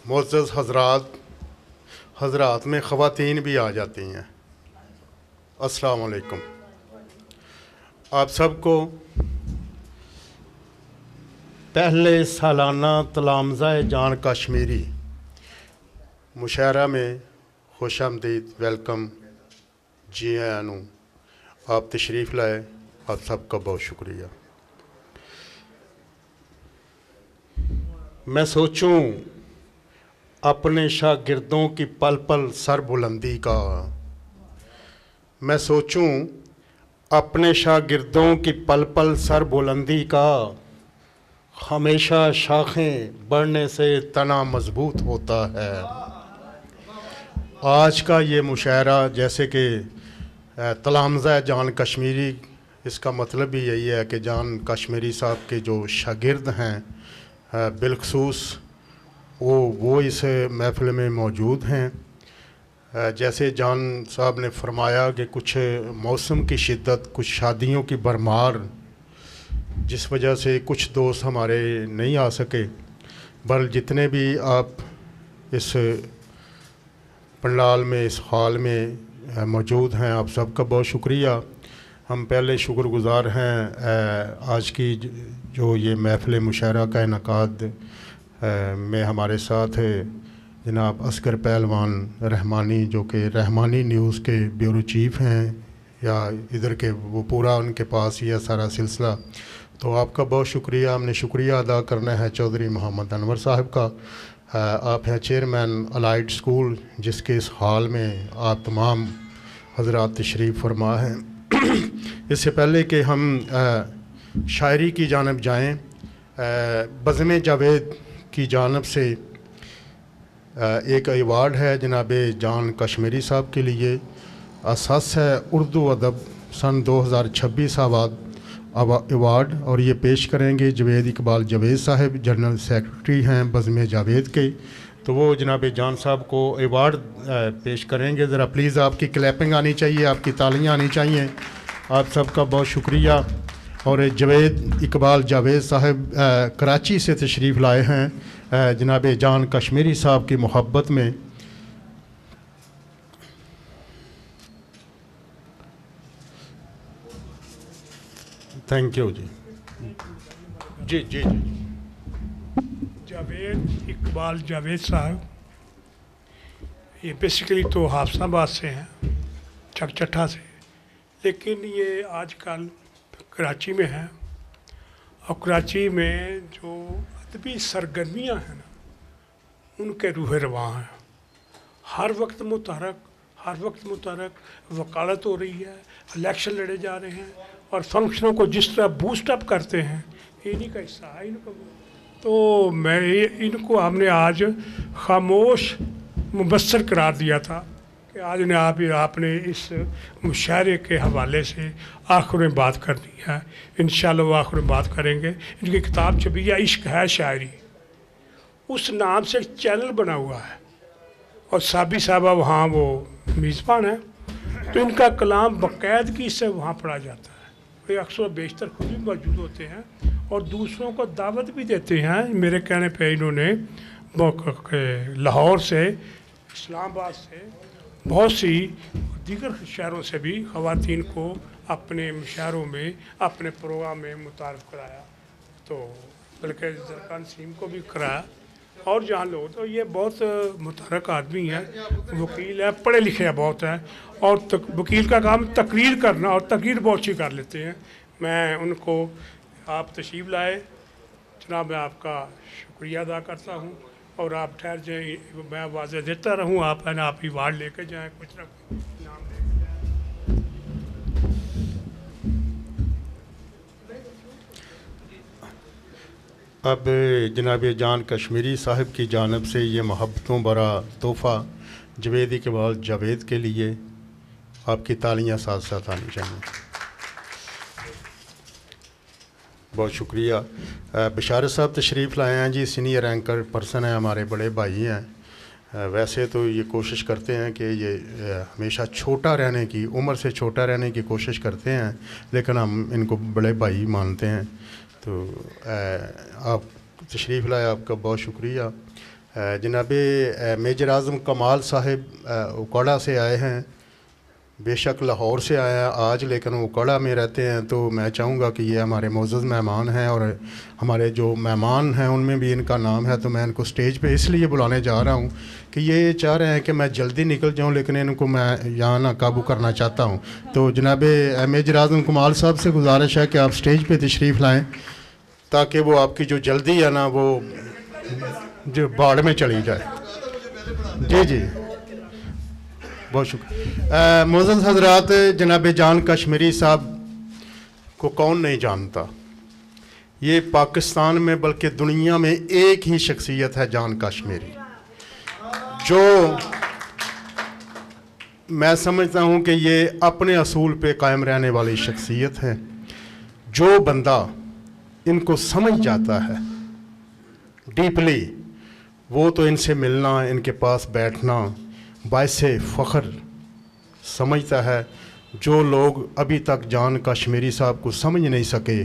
मुअज़्ज़ज़ हज़रात में ख़वातीन भी आ जाती हैं। अस्सलाम वालेकुम। आप सबको पहले सालाना तलामज़ाए जान कश्मीरी मुशायरा में खुशामदीद, वेलकम, जी आनू। आप तशरीफ़ लाए, आप सबका बहुत शुक्रिया। मैं सोचूं अपने शागिर्दों की पल पल सर बुलंदी का, मैं सोचूं अपने शागिर्दों की पल पल सर बुलंदी का, हमेशा शाखें बढ़ने से तना मजबूत होता है। आज का ये मुशायरा जैसे कि तलामज़ा जान कश्मीरी, इसका मतलब भी यही है कि जान कश्मीरी साहब के जो शागिर्द हैं बिलखसूस वो इस महफ़िल में मौजूद हैं। जैसे जान साहब ने फरमाया कि कुछ मौसम की शिद्दत, कुछ शादियों की भरमार, जिस वजह से कुछ दोस्त हमारे नहीं आ सके, बल जितने भी आप इस पंडाल में, इस हॉल में मौजूद हैं, आप सबका बहुत शुक्रिया। हम पहले शुक्रगुज़ार हैं आज की जो ये महफ़िल मुशायरा का इनकाद में हमारे साथ जनाब असगर पहलवान रहमानी, जो कि रहमानी न्यूज़ के ब्यूरो चीफ़ हैं, या इधर के वो पूरा उनके पास ही है सारा सिलसिला। तो आपका बहुत शुक्रिया। हमने शुक्रिया अदा करना है चौधरी मोहम्मद अनवर साहब का। आप हैं चेयरमैन अलाइड स्कूल, जिसके इस हॉल में आप तमाम हज़रात तशरीफ़ फरमा हैं। इससे पहले कि हम शायरी की जानब जाएँ, बज़्म जावेद की जानब से एक अवार्ड है जनाब जान कश्मीरी साहब के लिए। असास है उर्दू अदब सन 2026 अवार्ड, और ये पेश करेंगे जवेद इकबाल जावेद साहब, जनरल सेक्रेटरी हैं बज़्म जावेद के। तो वो जनाब जान साहब को अवार्ड पेश करेंगे। ज़रा प्लीज़ आपकी क्लैपिंग आनी चाहिए, आपकी तालियां आनी चाहिए। आप सबका बहुत शुक्रिया। और जवेद इकबाल जावेद साहब कराची से तशरीफ़ लाए हैं जनाब जान कश्मीरी साहब की मोहब्बत में। थैंक यू जी। जी जी जी। जावेद इकबाल जावेद साहब ये बेसिकली तो हाफसाबाद से हैं, चकचट्ठा से, लेकिन ये आजकल कराची में हैं। और कराची में जो अदबी सरगर्मियाँ हैं ना, उनके रूह रवां हैं। हर वक्त मुतहरक वकालत हो रही है, इलेक्शन लड़े जा रहे हैं, और फंक्शनों को जिस तरह बूस्ट अप करते हैं, इन्हीं का हिस्सा है इनको। तो मैं इनको हमने आज खामोश मुबस्सर करार दिया था कि आज ने आपने इस मुशायरे के हवाले से आखिर में बात करनी है। इंशाअल्लाह वो आखिर में बात करेंगे। इनकी किताब छपी है इश्क है शायरी, उस नाम से एक चैनल बना हुआ है, और साबी साहबा वहाँ वो मेज़बान है। तो इनका कलाम बाकायदगी से वहाँ पढ़ा जाता है। वे अक्सर बेशतर खुद भी मौजूद होते हैं और दूसरों को दावत भी देते हैं। मेरे कहने पे इन्होंने लाहौर से, इस्लामाबाद से, बहुत सी दीगर शहरों से भी ख़वातीन को अपने मुशायरों में, अपने प्रोग्राम में मुतारफ़ कराया। तो बल्कि ज़रकान सीम को भी कराया, और जहाँ लोग, तो ये बहुत मुतहरक आदमी है, वकील है, पढ़े लिखे बहुत हैं, और वकील का काम तकरीर करना, और तकरीर बहुत अच्छी कर लेते हैं। मैं उनको, आप तशरीफ़ लाए जनाब, मैं आपका शुक्रिया अदा करता हूँ। और आप ठहर जाए, मैं आवाज़ें देता रहूँ, आप है ना, आप ही वार्ड लेके जाएँ, कुछ ना कुछ नाम लेके जाएँ। अब जनाब जान कश्मीरी साहब की जानब से ये मोहब्बतों भरा तोहफ़ा जवेद इकबाल जावेद के लिए आपकी तालियां साथ साथ आनी चाहिए। बहुत शुक्रिया। बशारत साहब तशरीफ़ लाए हैं जी, सीनियर एंकर पर्सन हैं, हमारे बड़े भाई हैं। वैसे तो ये कोशिश करते हैं कि ये हमेशा छोटा रहने की, उम्र से छोटा रहने की कोशिश करते हैं, लेकिन हम इनको बड़े भाई मानते हैं। तो आप तशरीफ़ लाए, आपका बहुत शुक्रिया। जनाब मेजर आज़म कमाल साहिब उकाड़ा से आए हैं, बेशक लाहौर से आए हैं आज, लेकिन वो उकाड़ा में रहते हैं। तो मैं चाहूँगा कि ये हमारे मोअज़्ज़ज़ मेहमान हैं और हमारे जो मेहमान हैं उनमें भी इनका नाम है। तो मैं इनको स्टेज पे इसलिए बुलाने जा रहा हूँ कि ये चाह रहे हैं कि मैं जल्दी निकल जाऊँ, लेकिन इनको मैं यहाँ ना काबू करना चाहता हूँ। तो जनाब मेजर आज़म कमाल साहब से गुजारिश है कि आप स्टेज पर तशरीफ़ लाएँ, ताकि वो आपकी जो जल्दी है ना वो जो बाढ़ में चली जाए। जी जी, बहुत शुक्रिया। मोअज़्ज़ज़ हज़रात, जनाब जान कश्मीरी साहब को कौन नहीं जानता। ये पाकिस्तान में बल्कि दुनिया में एक ही शख्सियत है जान कश्मीरी, जो मैं समझता हूँ कि ये अपने असूल पे कायम रहने वाली शख्सियत है। जो बंदा इनको समझ जाता है डीपली, वो तो इनसे मिलना, इनके पास बैठना बाइसे फ़ख्र समझता है। जो लोग अभी तक जान कश्मीरी साहब को समझ नहीं सके,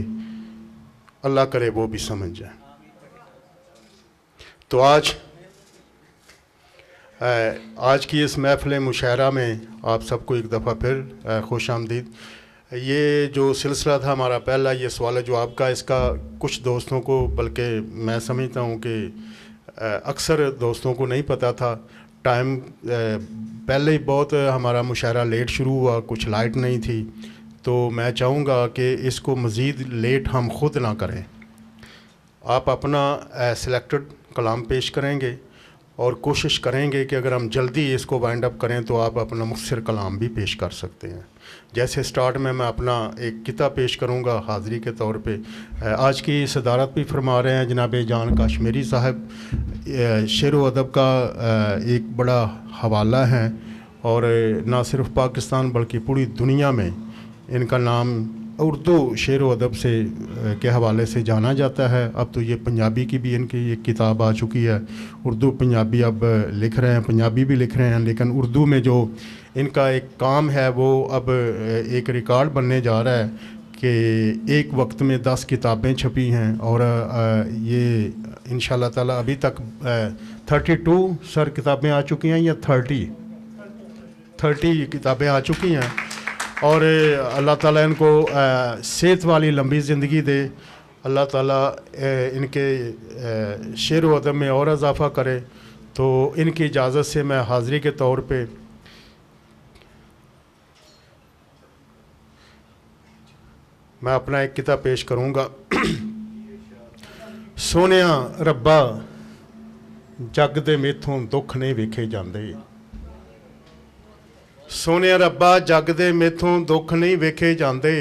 अल्लाह करे वो भी समझ जाए। तो आज की इस महफ़िल मुशायरा में आप सबको एक दफ़ा फिर खुश आमदीद। ये जो सिलसिला था हमारा पहला, ये सवाल जवाब का, इसका कुछ दोस्तों को, बल्कि मैं समझता हूँ कि अक्सर दोस्तों को नहीं पता था। टाइम पहले ही बहुत हमारा मुशायरा लेट शुरू हुआ, कुछ लाइट नहीं थी। तो मैं चाहूँगा कि इसको मज़ीद लेट हम ख़ुद ना करें। आप अपना सिलेक्टेड कलाम पेश करेंगे और कोशिश करेंगे कि अगर हम जल्दी इसको वाइंड अप करें तो आप अपना मुख्तसर कलाम भी पेश कर सकते हैं। जैसे स्टार्ट में मैं अपना एक किताब पेश करूंगा हाज़री के तौर पे। आज की सदारत भी फरमा रहे हैं जनाब जान कश्मीरी साहब। शेर व अदब का एक बड़ा हवाला है और ना सिर्फ पाकिस्तान बल्कि पूरी दुनिया में इनका नाम उर्दू शेर व अदब से के हवाले से जाना जाता है। अब तो ये पंजाबी की भी इनकी एक किताब आ चुकी है। उर्दू पंजाबी अब लिख रहे हैं, पंजाबी भी लिख रहे हैं, लेकिन उर्दू में जो इनका एक काम है वो अब एक रिकॉर्ड बनने जा रहा है कि एक वक्त में 10 किताबें छपी हैं और ये इंशाल्लाह ताला अभी तक 32 सर किताबें आ चुकी हैं या 30 किताबें आ चुकी हैं। और अल्लाह ताला इनको सेहत वाली लंबी ज़िंदगी दे। अल्लाह ताला इनके शेर व अदब में और इजाफ़ा करे। तो इनकी इजाज़त से मैं हाज़री के तौर पे मैं अपना एक किताब पेश करूँगा। सोनिया रब्बा जग दे मेथों दुख नहीं वेखे जाते। सोनिया रब्बा जग दे मेथों दुख नहीं वेखे जाते।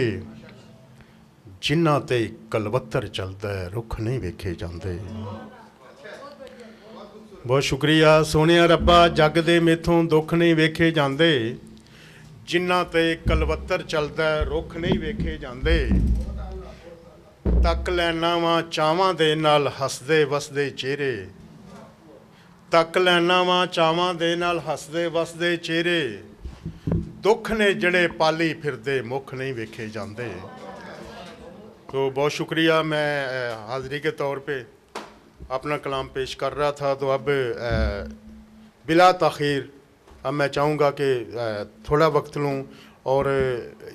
जिन्हां ते कलवत्तर चलता है रुख नहीं वेखे जाते। बहुत शुक्रिया। सोनिया रब्बा जग दे मेथों दुख नहीं वेखे जाते। जिन्हां ते कलवत्तर चलता है रुख नहीं वेखे जाते। तक लैना वा चावां दे नाल हसदे वसदे चेहरे। तक लैना वा चावां दे नाल हसदे वसदे चेहरे। दुख ने जड़े पाली फिरदे मुख नहीं वेखे जाते। तो बहुत शुक्रिया। मैं हाज़री के तौर पे अपना कलाम पेश कर रहा था। तो अब बिला ताख़ीर अब मैं चाहूँगा कि थोड़ा वक्त लूँ और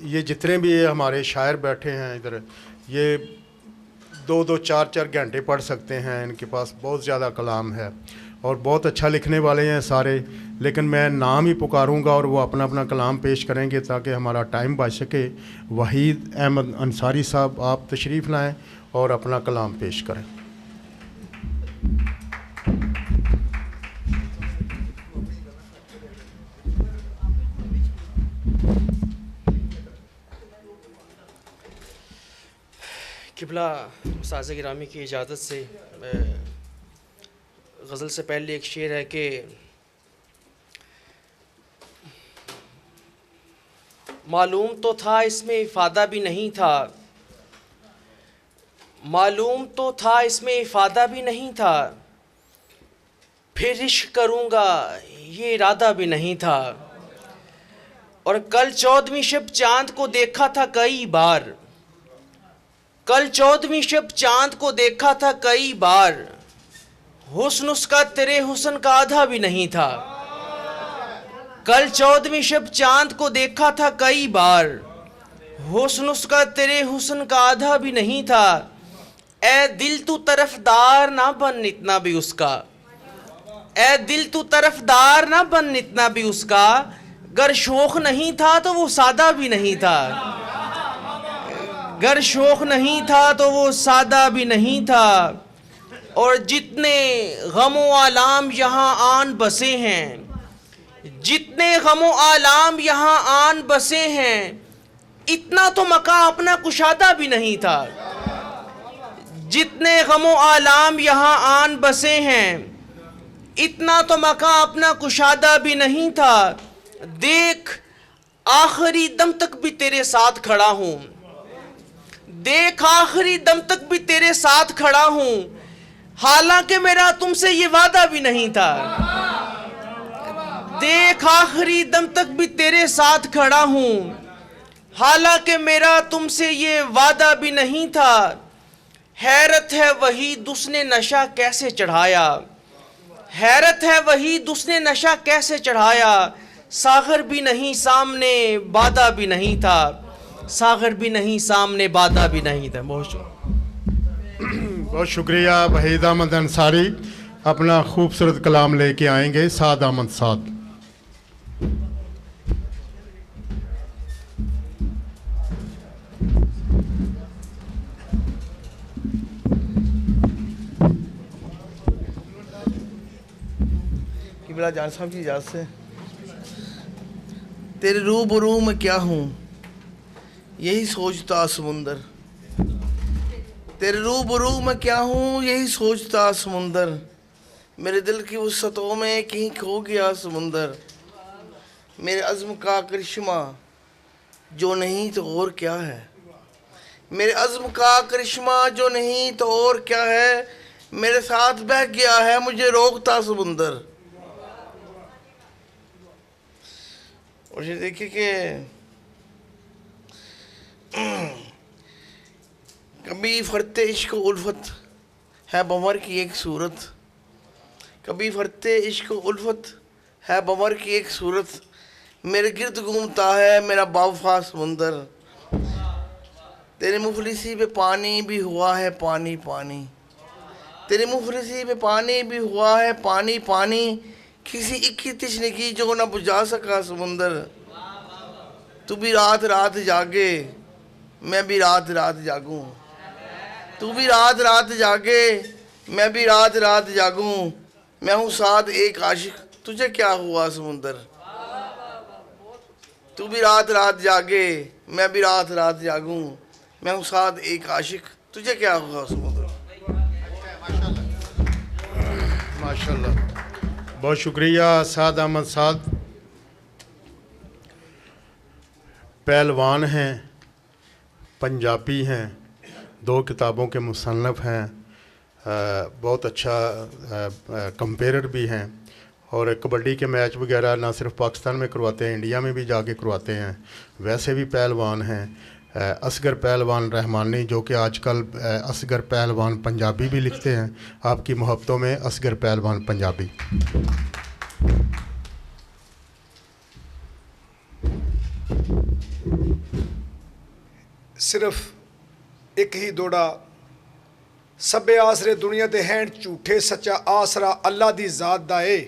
ये जितने भी हमारे शायर बैठे हैं इधर, ये 2-2 4-4 घंटे पढ़ सकते हैं। इनके पास बहुत ज़्यादा कलाम है और बहुत अच्छा लिखने वाले हैं सारे। लेकिन मैं नाम ही पुकारूंगा और वो अपना अपना कलाम पेश करेंगे ताकि हमारा टाइम बच सके। वहीद अहमद अंसारी साहब, आप तशरीफ़ लाएँ और अपना कलाम पेश करें। किबला उस्ताज़ गिरामी की इजाज़त से गज़ल से पहले एक शेर है कि मालूम तो था इसमें इफ़ादा भी नहीं था। मालूम तो था इसमें इफ़ादा भी नहीं था। फिर इश्क करूँगा ये इरादा भी नहीं था। और कल 14वीं शब चाँद को देखा था कई बार। कल 14वीं शब चाँद को देखा था कई बार। हुस्न उसका तेरे हुस्न का आधा भी नहीं था। कल 14वीं शब चांद को देखा था कई बार, हुस्न उसका तेरे हुस्न का आधा भी नहीं था। ए दिल तू तरफदार ना बन इतना भी उसका, ए दिल तू तरफदार ना बन इतना भी उसका। गर शौक नहीं था तो वो सादा भी नहीं था, गर शौक नहीं था तो वो सादा भी नहीं था। और जितने गमो आलाम यहाँ आन बसे हैं, जितने गमो आलाम यहाँ आन बसे हैं, इतना तो मका अपना कुशादा भी नहीं था। जितने गमो आलाम यहाँ आन बसे हैं, इतना तो मका अपना कुशादा भी नहीं था। देख आखिरी दम तक भी तेरे साथ खड़ा हूँ, देख आखिरी दम तक भी तेरे साथ खड़ा हूँ, हालांकि मेरा तुमसे ये वादा भी नहीं था। देख आखिरी दम तक भी तेरे साथ खड़ा हूँ, हालांकि मेरा तुमसे ये वादा भी नहीं था। हैरत है वही दुसने नशा कैसे चढ़ाया, हैरत है वही दुसने नशा कैसे चढ़ाया। सागर भी नहीं सामने बादा भी नहीं था, सागर भी नहीं सामने बादा भी नहीं था। बहुत शुक्रिया वहीद अहमद अंसारी। अपना खूबसूरत कलाम लेके आएंगे साद अहमद साद। किबला जान साहब की इजाज़त से। तेरे रूबरू में क्या हूँ यही सोचता समुंदर, तेरे रूबरू में क्या हूँ यही सोचता समुंदर। मेरे दिल की वसअतों में कहीं खो गया समुंदर। मेरे अज़्म का करिश्मा जो नहीं तो और क्या है, मेरे अज़्म का करिश्मा जो नहीं तो और क्या है। मेरे साथ बह गया है मुझे रोकता समुंदर। और ये देखिए कि कभी फरते इश्क उल्फत है बमर की एक सूरत, कभी फरते इश्क उल्फत है बमर की एक सूरत। मेरे गिर्द घूमता है मेरा बावफा समुंदर। तेरे मुफलिसी पे पानी भी हुआ है पानी पानी, तेरे मुफलिसी पे पानी भी हुआ है पानी पानी। किसी इक्की तिश्ने की जो ना बुझा सका समुंदर। तू भी रात रात जागे मैं भी रात रात जागूं, तू भी रात रात जागे मैं भी रात रात जागूं। मैं हूँ साथ एक आशिक तुझे क्या हुआ समुंदर। तू भी रात रात जागे मैं भी रात रात जागूं, मैं हूँ साथ एक आशिक तुझे क्या हुआ समुंदर। माशाल्लाह, बहुत शुक्रिया साद अहमद साद। पहलवान हैं, पंजाबी हैं, 2 किताबों के मुसन्नफ़ हैं, बहुत अच्छा कंपेयर भी हैं और कबड्डी के मैच वगैरह ना सिर्फ पाकिस्तान में करवाते हैं, इंडिया में भी जाके करवाते हैं। वैसे भी पहलवान हैं। असगर पहलवान रहमानी जो कि आजकल असगर पहलवान पंजाबी भी लिखते हैं। आपकी मोहब्बतों में असगर पहलवान पंजाबी। सिर्फ एक ही दौड़ा सभे आसरे दुनिया दे हैं झूठे सच्चा आसरा अल्लाह दी जात दा ए।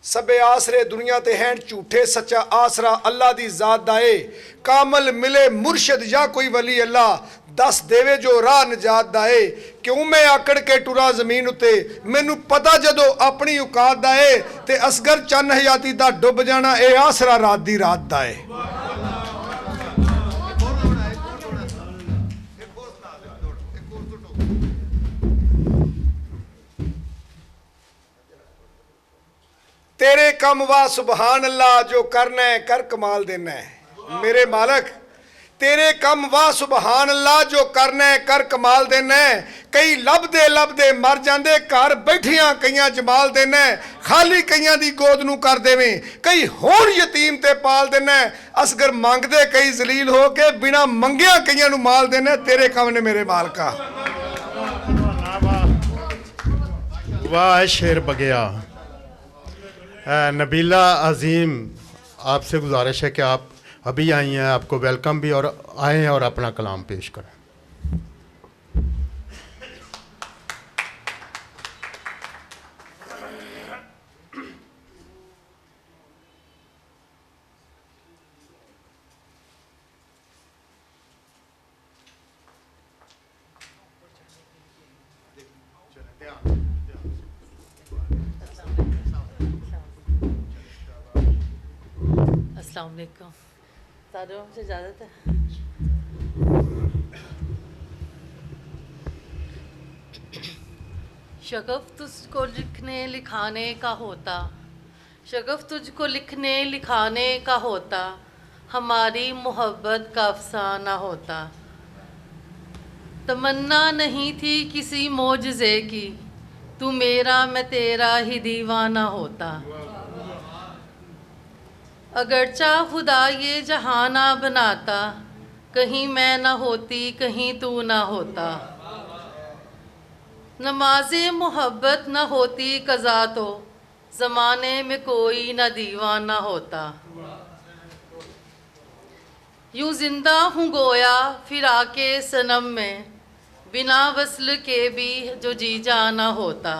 सभे आसरे दुनिया ते हैं झूठे सच्चा आसरा अल्लाह दी जात दा ए। कामल मिले मुर्शद या कोई वली अल्लाह दस देवे जो राह नजात दा ए। क्यों मैं आकड़ के टुरा जमीन उत्ते मैनू पता जदों अपनी औकात दा ए। ते असगर चन्न हयाती दा डुब जाना ए आसरा रात दी रात दा ए। तेरे कम वाह सुबहान अल्लाह जो करना है कर कमाल देना है। मेरे मालक तेरे कम वाह सुबहान अल्लाह जो करना है कर कमाल देना है। कई लभदे मर जांदे घर बैठियां कईयां जमाल देना है। खाली कईयां दी गोद नूं कर देवें कई होर यतीम ते पाल देना है। असगर मंगदे कई जलील हो के बिना मंगिया कईयां नूं माल देना है। तेरे कम ने मेरे मालका। वाह शेर बगया। नबीला अजीम, आपसे गुजारिश है कि आप अभी आई हैं, आपको वेलकम भी, और आएँ और अपना कलाम पेश करें। अस्सलाम वालेकुम। सारों से इजाज़त है। शगफ तुझको लिखने लिखाने का होता, शगफ तुझको लिखने लिखाने का होता, हमारी मोहब्बत का अफसाना होता। तमन्ना नहीं थी किसी मोजज़े की, तू मेरा मैं तेरा ही दीवाना होता। अगर चाह खुदा ये जहाँ ना बनाता, कहीं मैं ना होती कहीं तू ना होता। नमाज़े मोहब्बत न होती कज़ा तो, ज़माने में कोई न दीवाना होता। यूँ जिंदा हूँ गोया फिरा के सनम में, बिना वस्ल के भी जो जी जाना होता।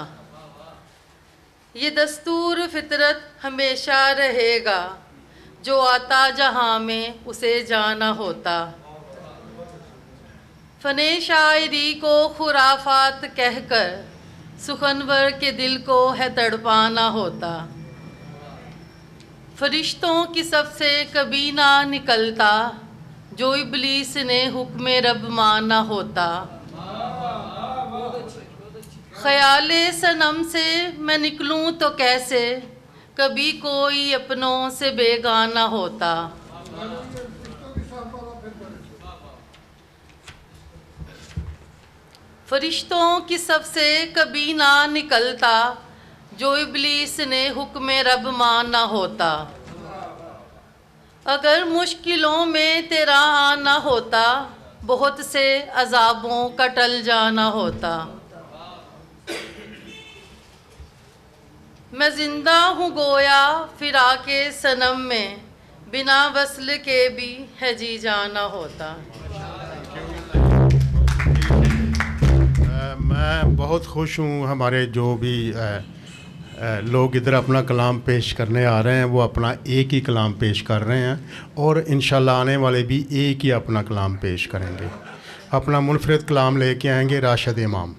ये दस्तूर फितरत हमेशा रहेगा, जो आता जहाँ में उसे जाना होता। फ़ने शायरी को खुराफात कहकर, सुखनवर के दिल को है तड़पाना होता। फरिश्तों की सफ से कभी ना निकलता, जो इब्लीस ने हुक्म रब माना होता। ख़याले सनम से मैं निकलूं तो कैसे, कभी कोई अपनों से बेगाना होता। फरिश्तों की सफ से कभी ना निकलता, जो इब्लीस ने हुक्म रब माना होता। अगर मुश्किलों में तेरा आना होता, बहुत से अजाबों का टल जाना होता। मैं जिंदा हूँ गोया फिरा के सनम में, बिना वस्ल के भी है जी जाना होता। मैं बहुत खुश हूँ, हमारे जो भी लोग इधर अपना कलाम पेश करने आ रहे हैं, वो अपना एक ही कलाम पेश कर रहे हैं, और इंशाल्लाह आने वाले भी एक ही अपना कलाम पेश करेंगे। अपना मुनफरिद कलाम लेके आएंगे राशिद इमाम।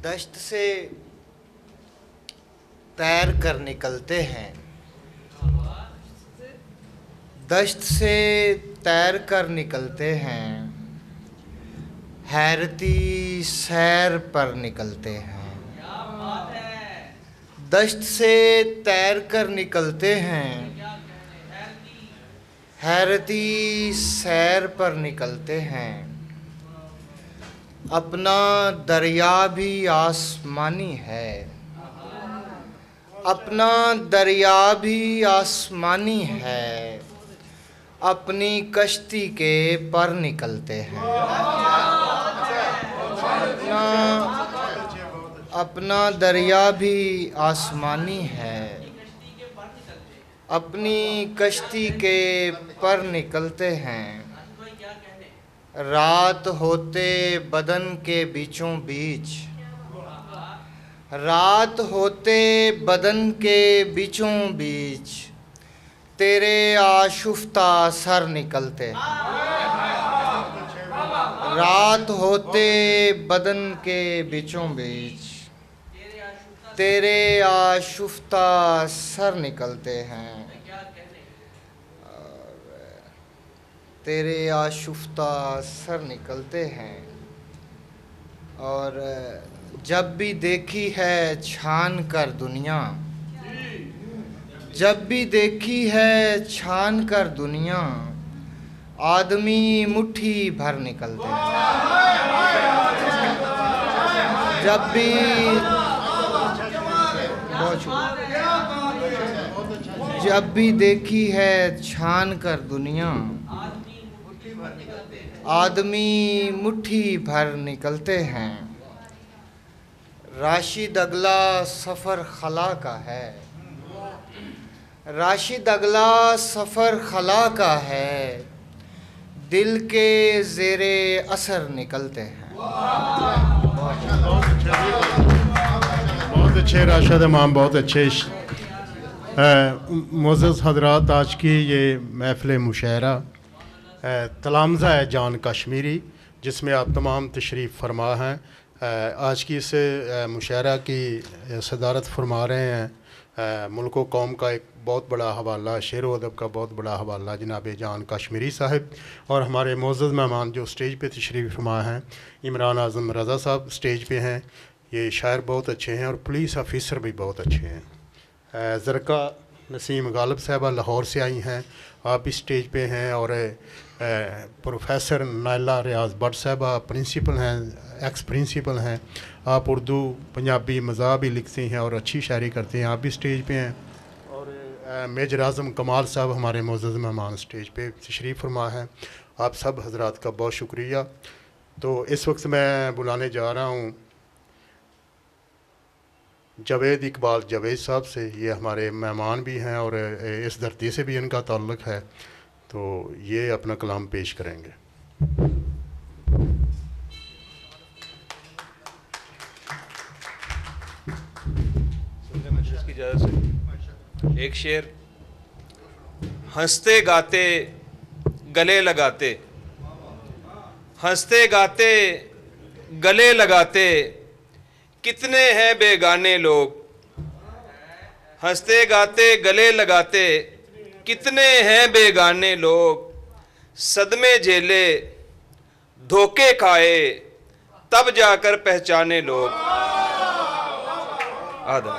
दश्त से तैर कर निकलते हैं, दश्त से तैर कर निकलते हैं, हैरती सैर पर निकलते हैं। दश्त से तैर कर निकलते हैं, हैरती सैर पर निकलते हैं। अपना दरिया भी आसमानी है, अपना दरिया भी आसमानी है, अपनी कश्ती के पर निकलते हैं। अपना दरिया भी आसमानी है, अपनी कश्ती के पर निकलते हैं। रात होते बदन के बीचों बीच, रात होते बदन के बीचों बीच, तेरे आशुफ्ता सर निकलते हैं। रात होते बदन के बीचों बीच, तेरे आशुफ्ता सर निकलते हैं। तेरे आशुफ्ता सर निकलते हैं। और जब भी देखी है छान कर दुनिया, जब भी देखी है छान कर दुनिया, आदमी मुट्ठी भर निकलते हैं। जब भी बहुत शुक्रिया। जब भी देखी है छान कर दुनिया, आदमी मुट्ठी भर निकलते हैं। राशिद अगला सफ़र खला का है, राशिद अगला सफ़र खला का है, दिल के ज़ेरे असर निकलते हैं। बहुत अच्छे राशिद इमाम, बहुत अच्छे। मुअज़्ज़ज़ हज़रात, आज की ये महफ़िल मुशायरा तलामज़ा है जान कश्मीरी, जिसमें आप तमाम तशरीफ़ फरमा हैं। आज की इस मुशायरा की सदारत फरमा रहे हैं मुल्क व कौम का एक बहुत बड़ा हवाला, शेर व अदब का बहुत बड़ा हवाला जनाब जान कश्मीरी साहब। और हमारे मुअज़्ज़ज़ मेहमान जो स्टेज पे तशरीफ़ फरमा हैं, इमरान आज़म रज़ा साहब स्टेज पे हैं। ये शायर बहुत अच्छे हैं और पुलिस ऑफिसर भी बहुत अच्छे हैं। ज़रका नसीम गालिब साहबा लाहौर से आई हैं, आप इस स्टेज पे हैं। और प्रोफेसर नाइला रियाज भट्ट साहबा प्रिंसिपल हैं, एक्स प्रिंसिपल हैं। आप उर्दू पंजाबी मज़ाह भी लिखते हैं और अच्छी शायरी करते हैं, आप भी स्टेज पे हैं। और मेजर आज़म कमाल साहब हमारे मुअज़्ज़ज़ मेहमान स्टेज पे तशरीफ़ फरमा हैं। आप सब हज़रात का बहुत शुक्रिया। तो इस वक्त मैं बुलाने जा रहा हूँ जावेद इकबाल जावेद साहब से। ये हमारे मेहमान भी हैं और इस धरती से भी इनका ताल्लुक़ है, तो ये अपना कलाम पेश करेंगे। की इजाज़त से एक शेर। हंसते गाते गले लगाते, हंसते गाते गले लगाते, कितने हैं बेगाने लोग। हंसते गाते गले लगाते, कितने हैं बेगाने लोग। सदमे झेले धोखे खाए, तब जाकर पहचाने लोग। आदा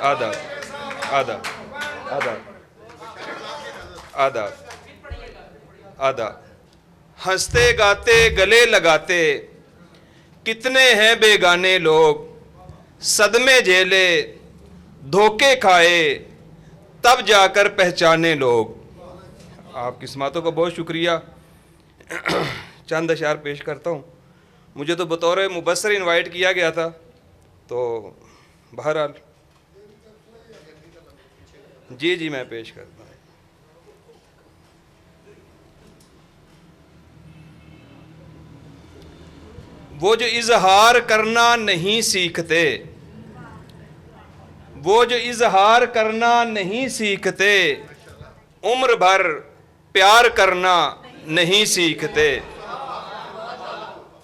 आदा आदा आदा आदा आदा। हंसते गाते गले लगाते, कितने हैं बेगाने लोग। सदमे झेले धोखे खाए, तब जाकर पहचाने लोग। आपकी समातों का बहुत शुक्रिया। चंद अशार पेश करता हूँ। मुझे तो बतौर मुबस्सर इनवाइट किया गया था, तो बहरहाल जी मैं पेश करता हूँ। वो जो इजहार करना नहीं सीखते, वो जो इजहार करना नहीं सीखते, उम्र भर प्यार करना नहीं सीखते।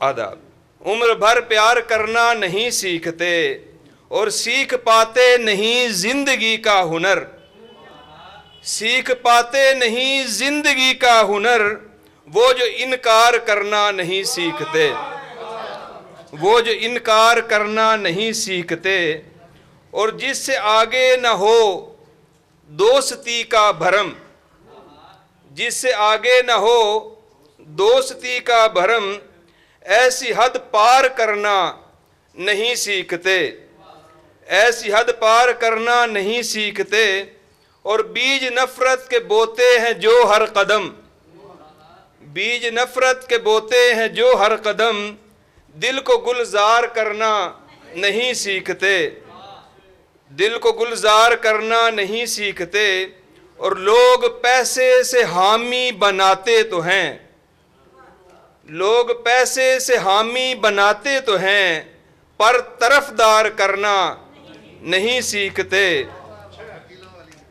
आदाब। उम्र भर प्यार करना नहीं सीखते और सीख पाते नहीं जिंदगी का हुनर। सीख पाते नहीं जिंदगी का हुनर, वो जो इनकार करना नहीं सीखते। वो जो इनकार करना नहीं सीखते और जिससे आगे न हो दोस्ती का भरम। जिससे आगे न हो दोस्ती का भरम, ऐसी हद पार करना नहीं सीखते। ऐसी हद पार करना नहीं सीखते और बीज नफरत के बोते हैं जो हर कदम। बीज नफरत के बोते हैं जो हर कदम, दिल को गुलजार करना नहीं सीखते। दिल को गुलजार करना नहीं सीखते और लोग पैसे से हामी बनाते तो हैं। लोग पैसे से हामी बनाते तो हैं, पर तरफदार करना नहीं सीखते।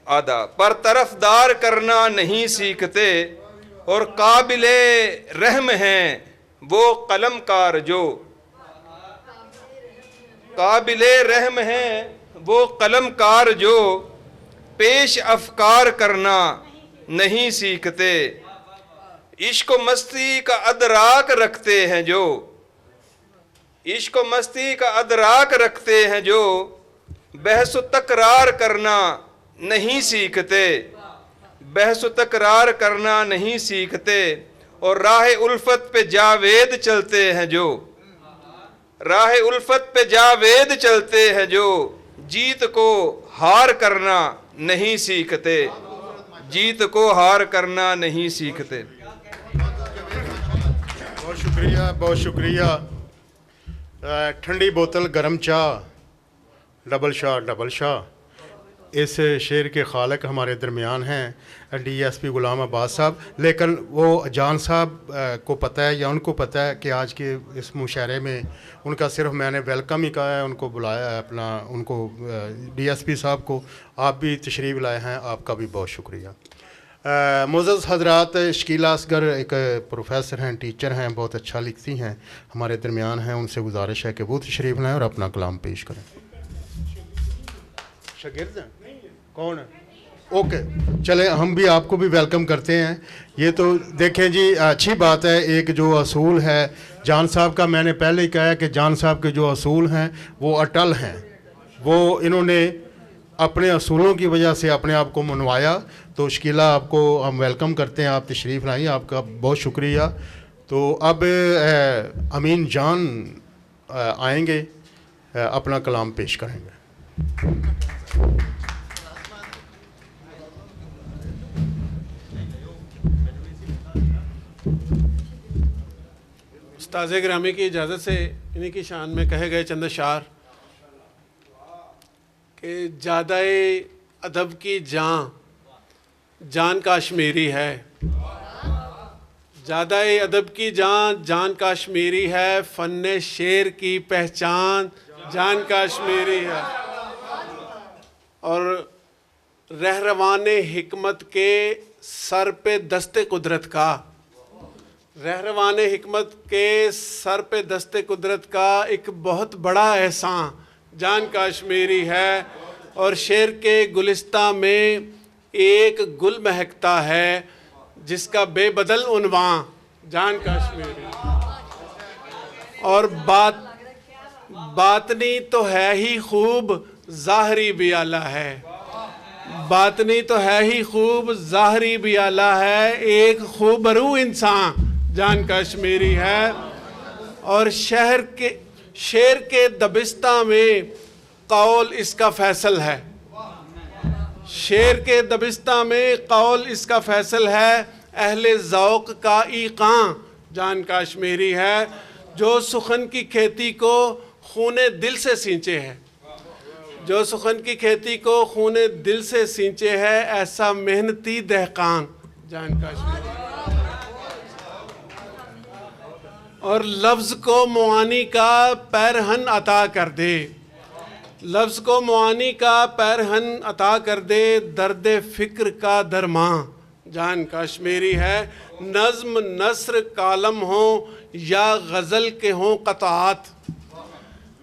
आदा। पर तरफदार करना नहीं सीखते और काबिले रहम हैं वो कलमकार जो। काबिले रहम हैं वो कलमकार जो, पेश अफकार करना नहीं सीखते। इश्क मस्ती का अदराक रखते हैं जो। इश्क मस्ती का अदराक रखते हैं जो, बहस तकरार करना नहीं सीखते। बहस तकरार करना नहीं सीखते और राह उल्फत पे जावेद चलते हैं जो। राह उल्फत पे जावेद चलते हैं जो, जीत को हार करना नहीं सीखते, जीत को हार करना नहीं सीखते। बहुत शुक्रिया, बहुत शुक्रिया। ठंडी बोतल गर्म चाह, डबल शाह डबल शाह। इस शेर के खालक हमारे दरमियान हैं डीएसपी गुलाम अब्बास साहब, लेकिन वो जान साहब को पता है या उनको पता है कि आज के इस मुशायरे में उनका सिर्फ मैंने वेलकम ही कहा है, उनको बुलाया है अपना, उनको डीएसपी साहब को आप भी तशरीफ़ लाए हैं, आपका भी बहुत शुक्रिया। मुअज़्ज़ज़ हज़रात, शकीला असगर एक प्रोफेसर हैं, टीचर हैं, बहुत अच्छा लिखती हैं, हमारे दरमियान हैं, उनसे गुजारिश है कि वो तशरीफ़ लाएँ और अपना कलाम पेश करें। शागिर्द हैं? कौन है? ओके, चलें, हम भी आपको भी वेलकम करते हैं। ये तो देखें जी, अच्छी बात है। एक जो असूल है जान साहब का, मैंने पहले ही कहा कि जान साहब के जो असूल हैं वो अटल हैं, वो इन्होंने अपने असूलों की वजह से अपने आप को मनवाया। तो शकीला, आपको हम वेलकम करते हैं, आप तशरीफ़ लाइए, आपका बहुत शुक्रिया। तो अब अमीन जान आएंगे, अपना कलाम पेश करेंगे। उस्ताद ग्रामी की इजाज़त से इन्हीं की शान में कहे गए चंद अशार कि ज़्यादा अदब की जान काश्मीरी है, ज़्यादा अदब की जान काश्मीरी है, फ़न शेर की पहचान जान काश्मीरी है। और रहरवान हिकमत के सर पे दस्ते कुदरत का, रहरवान हिकमत के सर पे दस्ते कुदरत का एक बहुत बड़ा एहसान जान काश्मीरी है। और शेर के गुलिस्तां में एक गुल महकता है जिसका बेबदल उन्वां जान काश्मीरी। और बातनी तो है ही खूब, ज़ाहरी भी आला है, बातनी तो है ही खूब, ज़ाहरी भी आला है, एक खूबरू इंसान जान काश्मीरी है। और शेर के दबिस्तां में कौल इसका फैसल है, शेर के दबिस्तां में कौल इसका फैसल है, अहले ज़ौक़ का ईक़ां जान काश्मीरी है। जो सुखन की खेती को खूने दिल से सींचे है, जो सुखन की खेती को खूने दिल से सींचे है, ऐसा मेहनती दहकान जान काश्मीरी। और लफ्ज़ को मुआनी का पैरहन अता कर दे, लफ्ज़ को मुआनी का पैरहन अता कर दे, दर्द फ़िक्र का दरमां जान काश्मीरी है। नज़्म नस्र कालम हो या गज़ल के हों क़ताआत,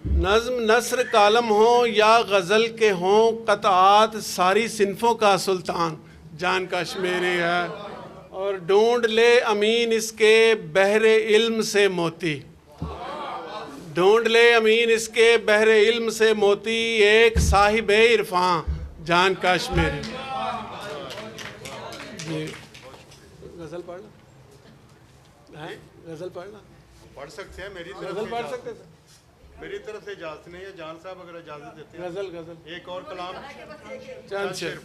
नज़्म नस्र कालम हो या गज़ल के हों क़ताआत, सारी सिनफ़ों का सुल्तान जान काश्मीरी है। और ढूंढ ले अमीन इसके बहरे इल्म से मोती, ढूंढ ले अमीन इसके बहरे इल्म से मोती, एक साहिब इरफान जान काश्मीरी। गज़ल पढ़ना है, गज़ल पढ़ना पढ़ सकते हैं, मेरी गज़ल पढ़ सकते हैं, मेरी तरफ से इजाज़त नहीं है। जान साहब अगर इजाज़त देते हैं, गज़ल एक और कलाम चंद शेर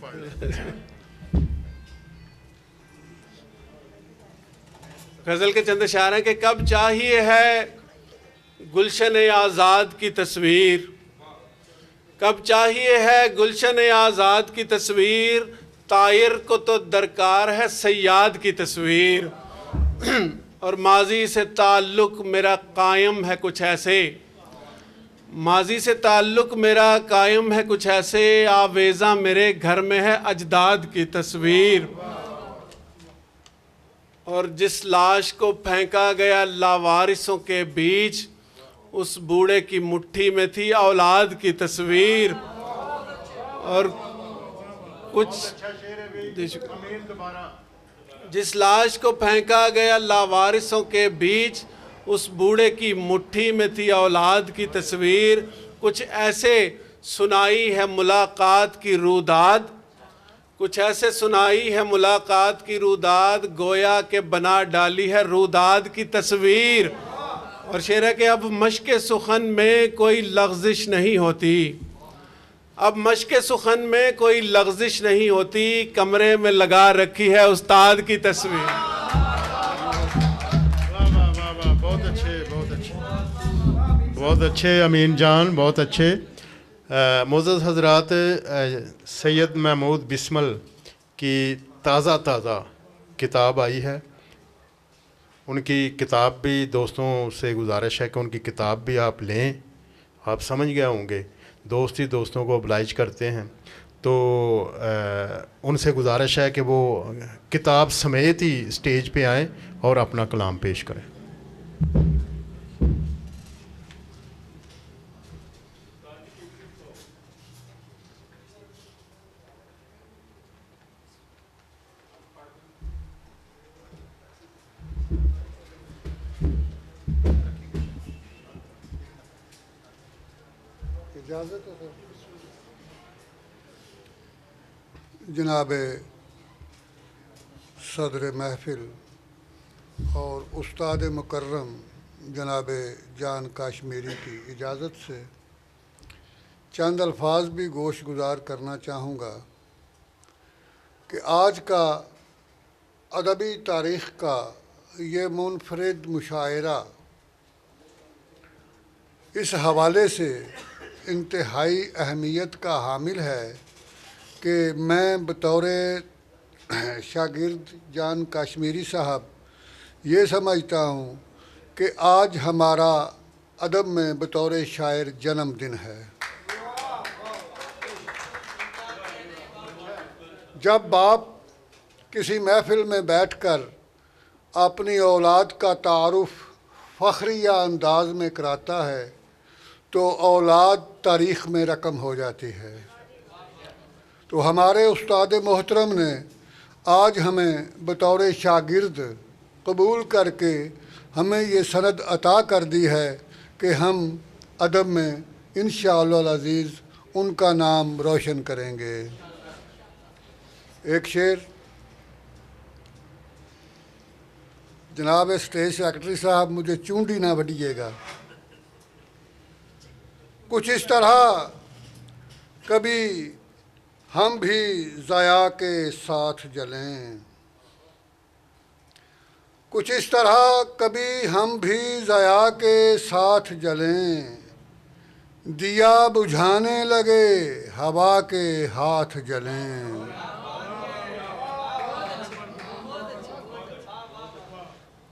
गज़ल के चंद अशार हैं कि कब चाहिए है गुलशन आज़ाद की तस्वीर, कब चाहिए है गुलशन आज़ाद की तस्वीर, तायर को तो दरकार है सयाद की तस्वीर। और माजी से ताल्लुक़ मेरा कायम है कुछ ऐसे, माजी से ताल्लुक़ मेरा कायम है कुछ ऐसे, आवेज़ा मेरे घर में है अजदाद की तस्वीर। और जिस लाश को फेंका गया लावारिसों के बीच, उस बूढ़े की मुट्ठी में थी औलाद की तस्वीर। और कुछ जिस लाश को फेंका गया लावारिसों के बीच, उस बूढ़े की मुट्ठी में थी औलाद की तस्वीर। कुछ ऐसे सुनाई है मुलाकात की रूदाद, कुछ ऐसे सुनाई है मुलाकात की रूदाद, गोया के बना डाली है रूदाद की तस्वीर। और शेर है कि अब मश्क सुखन में कोई लग़ज़िश नहीं होती, अब मश्क सुखन में कोई लग़ज़िश नहीं होती, कमरे में लगा रखी है उस्ताद की तस्वीर। बहुत अच्छे, बहुत अच्छे, बहुत अच्छे अमीन जान, बहुत अच्छे। मोअज़्ज़ज़ हज़रात, सैयद महमूद बिस्मिल की ताज़ा किताब आई है। उनकी किताब भी, दोस्तों से गुजारिश है कि उनकी किताब भी आप लें। आप समझ गए होंगे, दोस्त ही दोस्तों को oblige करते हैं, तो उनसे गुजारिश है कि वो किताब समेत ही स्टेज पे आएँ और अपना कलाम पेश करें। इजाज़त है सर। जनाब सदर महफिल और उस्ताद मुकर्रम जनाब जान काश्मीरी की इजाज़त से चंद अल्फाज भी गोश गुजार करना चाहूँगा कि आज का अदबी तारीख़ का ये मुनफरिद मुशायरा इस हवाले से इंतहाई अहमियत का हामिल है कि मैं बतौर शागिर्द जान काश्मीरी साहब ये समझता हूँ कि आज हमारा अदब में बतौर शायर जन्मदिन है। जब बाप किसी महफिल में बैठकर अपनी औलाद का तारुफ फ़ख्रिया अंदाज में कराता है तो औलाद तारीख़ में रकम हो जाती है। तो हमारे उस्ताद मोहतरम ने आज हमें बतौर शागिर्द कबूल करके हमें ये सनद अता कर दी है कि हम अदब में इंशाअल्लाह अज़ीज़ उनका नाम रोशन करेंगे। एक शेर जनाब स्टेज सेक्रेटरी साहब, मुझे चूंडी ना बढ़िएगा। कुछ इस तरह कभी हम भी ज़या के साथ जलें, कुछ इस तरह कभी हम भी ज़या के साथ जलें, दिया बुझाने लगे हवा के हाथ जलें।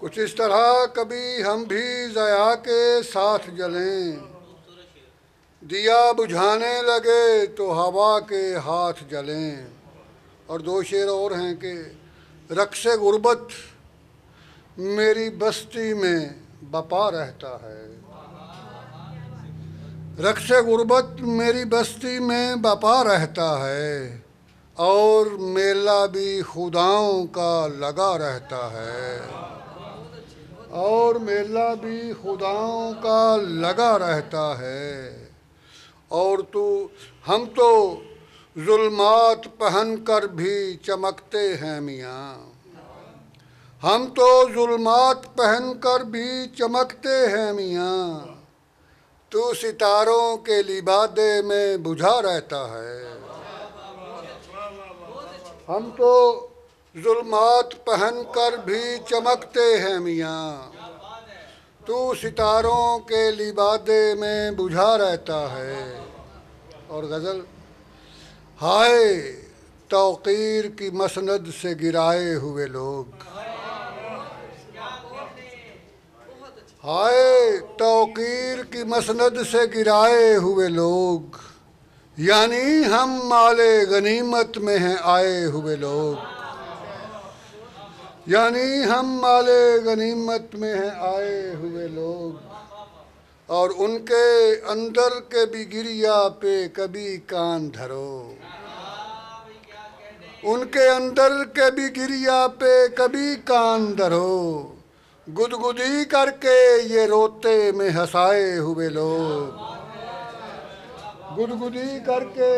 कुछ इस तरह कभी हम भी ज़या के साथ जलें, दिया बुझाने लगे तो हवा के हाथ जलें। और दो शेर और हैं कि रक्स गुर्बत मेरी बस्ती में बपा रहता है, रक्स गुर्बत मेरी बस्ती में बपा रहता है, और मेला भी खुदाओं का लगा रहता है, और मेला भी खुदाओं का लगा रहता है। और हम तो जुल्मात पहन कर भी चमकते हैं मियाँ, हम तो जुल्मात पहन कर भी चमकते हैं मियाँ, तू सितारों के लिबादे में बुझा रहता है। हम तो जुल्मात पहन कर भी चमकते हैं मियाँ, तू सितारों के लिबादे में बुझा रहता है। और गज़ल, हाय तौक़ीर की मसनद से गिराए हुए लोग, हाय तौक़ीर की मसनद से गिराए हुए लोग, यानी हम माले गनीमत में हैं आए हुए लोग, यानी हम माले गनीमत में हैं आए हुए लोग। और उनके अंदर के भी गिरिया पे कभी कान धरो, उनके अंदर के भी गिरिया पे कभी कान धरो, गुदगुदी करके ये रोते में हंसाए हुए लोग, गुदगुदी करके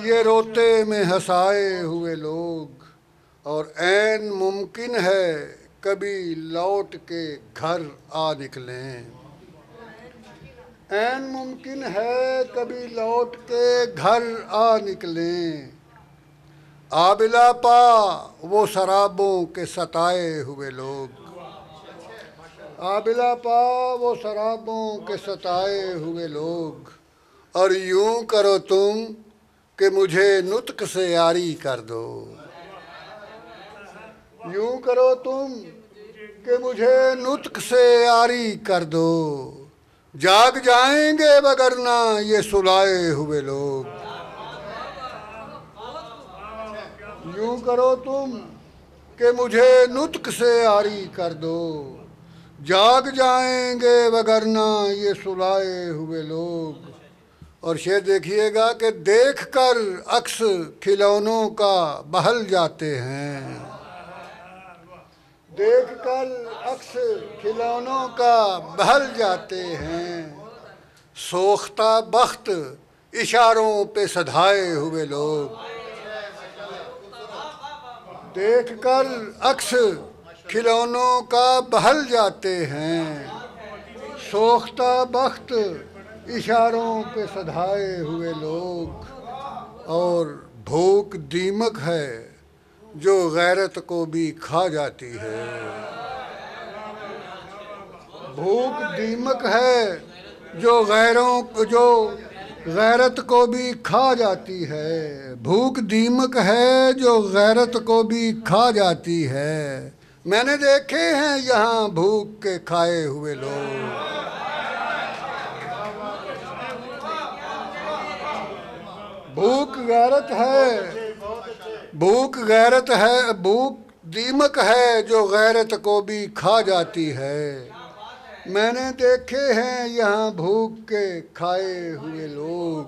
ये रोते में हंसाए हुए लोग। और ऐन मुमकिन है कभी लौट के घर आ निकलें, ऐन मुमकिन है कभी लौट के घर आ निकलें, आबिला पा वो शराबों के सताए हुए लोग, आबिला पा वो शराबों के सताए हुए लोग। और यूं करो तुम कि मुझे नुत्क से यारी कर दो, यूं करो तुम कि मुझे नुत्क से यारी कर दो, जाग जाएंगे वगरना ये सुलाए हुए लोग। यूं करो तुम कि मुझे नुत्क से यारी कर दो, जाग जाएंगे वगरना ये सुलाए हुए लोग। और शेर देखिएगा कि देखकर अक्स खिलौनों का बहल जाते हैं, देखकर अक्स खिलौनों का बहल जाते हैं, सोख्ता बख्त इशारों पे सधाए हुए लोग, देखकर अक्स खिलौनों का बहल जाते हैं, सोख्ता बख्त इशारों पे सधाए हुए लोग। और भूख दीमक है जो गैरत को भी खा जाती है, भूख दीमक है जो गैरत को भी खा जाती है, भूख दीमक है जो गैरत को भी खा जाती है। मैंने देखे हैं यहाँ भूख के खाए हुए लोग, भूख गैरत है, भूख गैरत है, भूख दीमक है जो गैरत को भी खा जाती है। मैंने देखे हैं यहाँ भूख के खाए हुए लोग।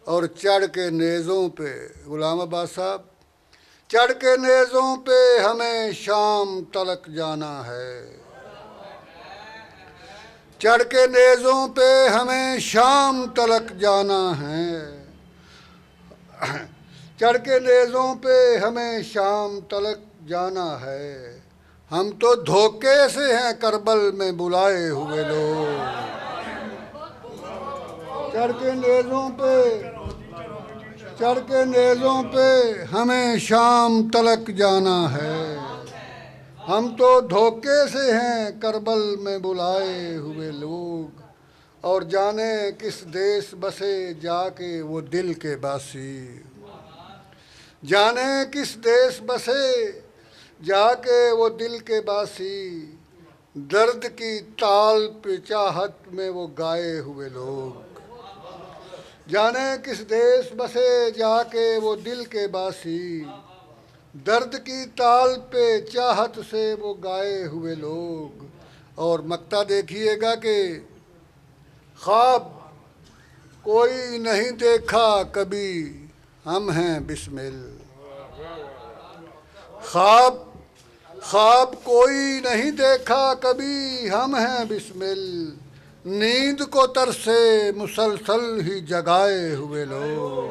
और चढ़ के नेज़ों पे, गुलाम अब्बास साहब, चढ़ के नेज़ों पे हमें शाम तलक जाना है, चढ़ के नेज़ों पे हमें शाम तलक जाना है, चढ़ के नेज़ों पे हमें शाम तलक जाना है। हम तो धोखे से हैं करबल में बुलाए हुए लोग, चढ़ के नेज़ों पे, चढ़ के नेज़ों पे हमें शाम तलक जाना है। हम तो धोखे से हैं करबल में बुलाए हुए लोग। और जाने किस देश बसे जाके वो दिल के बासी, जाने किस देश बसे जाके वो दिल के बासी, दर्द की ताल पे चाहत में वो गाए हुए लोग, जाने किस देश बसे जाके वो दिल के बासी, दर्द की ताल पे चाहत से वो गाए हुए लोग। और मक्ता देखिएगा कि ख्वाब कोई नहीं देखा कभी हम हैं बिस्मिल, ख्वाब कोई नहीं देखा कभी हम हैं बिस्मिल, नींद को तरसे मुसलसल ही जगाए हुए लोग,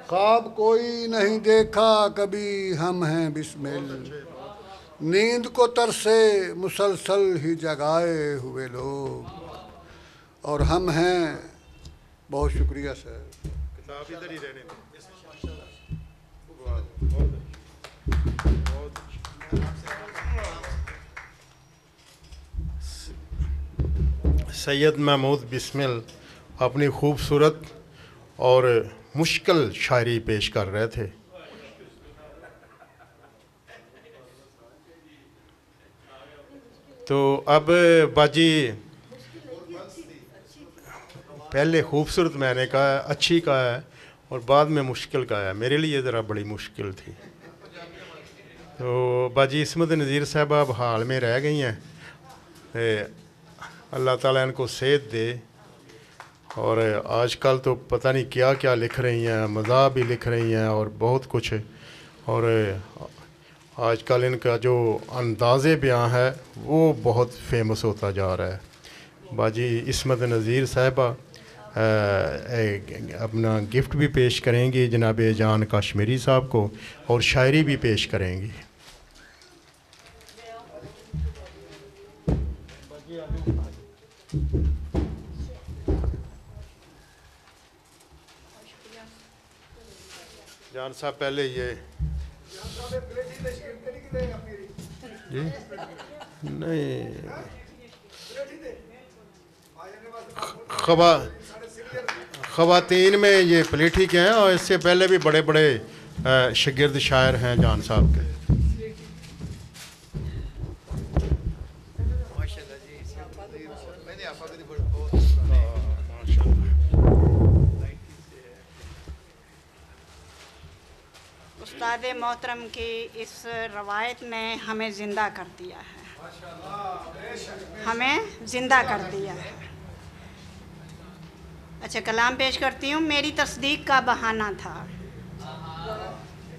ख्वाब कोई नहीं देखा कभी हम हैं बिस्मिल, नींद को तरसे मुसलसल ही जगाए हुए लोग। और हम हैं, बहुत शुक्रिया सर। किताब इधर ही रहने दें। सैयद महमूद बिस्मिल अपनी खूबसूरत और मुश्किल शायरी पेश कर रहे थे। तो अब बाजी पहले खूबसूरत मैंने कहा है, अच्छी कहा है और बाद में मुश्किल कहा है। मेरे लिए ज़रा बड़ी मुश्किल थी। तो बाजी इस्मत नज़ीर साहब अब हाल में रह गई हैं, अल्लाह ताला इनको सेहत दे। और आजकल तो पता नहीं क्या क्या लिख रही हैं, मज़ाह भी लिख रही हैं और बहुत कुछ। और आजकल इनका जो अंदाज़े बयां है वो बहुत फेमस होता जा रहा है। बाजी इस्मत नज़ीर साहिबा अपना गिफ्ट भी पेश करेंगी जनाब जान कश्मीरी साहब को और शायरी भी पेश करेंगी। जान साहब पहले ये जी नहीं ख़वातीन में ये पलेठी के हैं और इससे पहले भी बड़े बड़े शागिर्द शायर हैं जान साहब के। उस्ताद मोहतरम की इस रवायत ने हमें ज़िंदा कर दिया है, हमें ज़िंदा कर दिया है। अच्छा कलाम पेश करती हूँ। मेरी तस्दीक का बहाना था,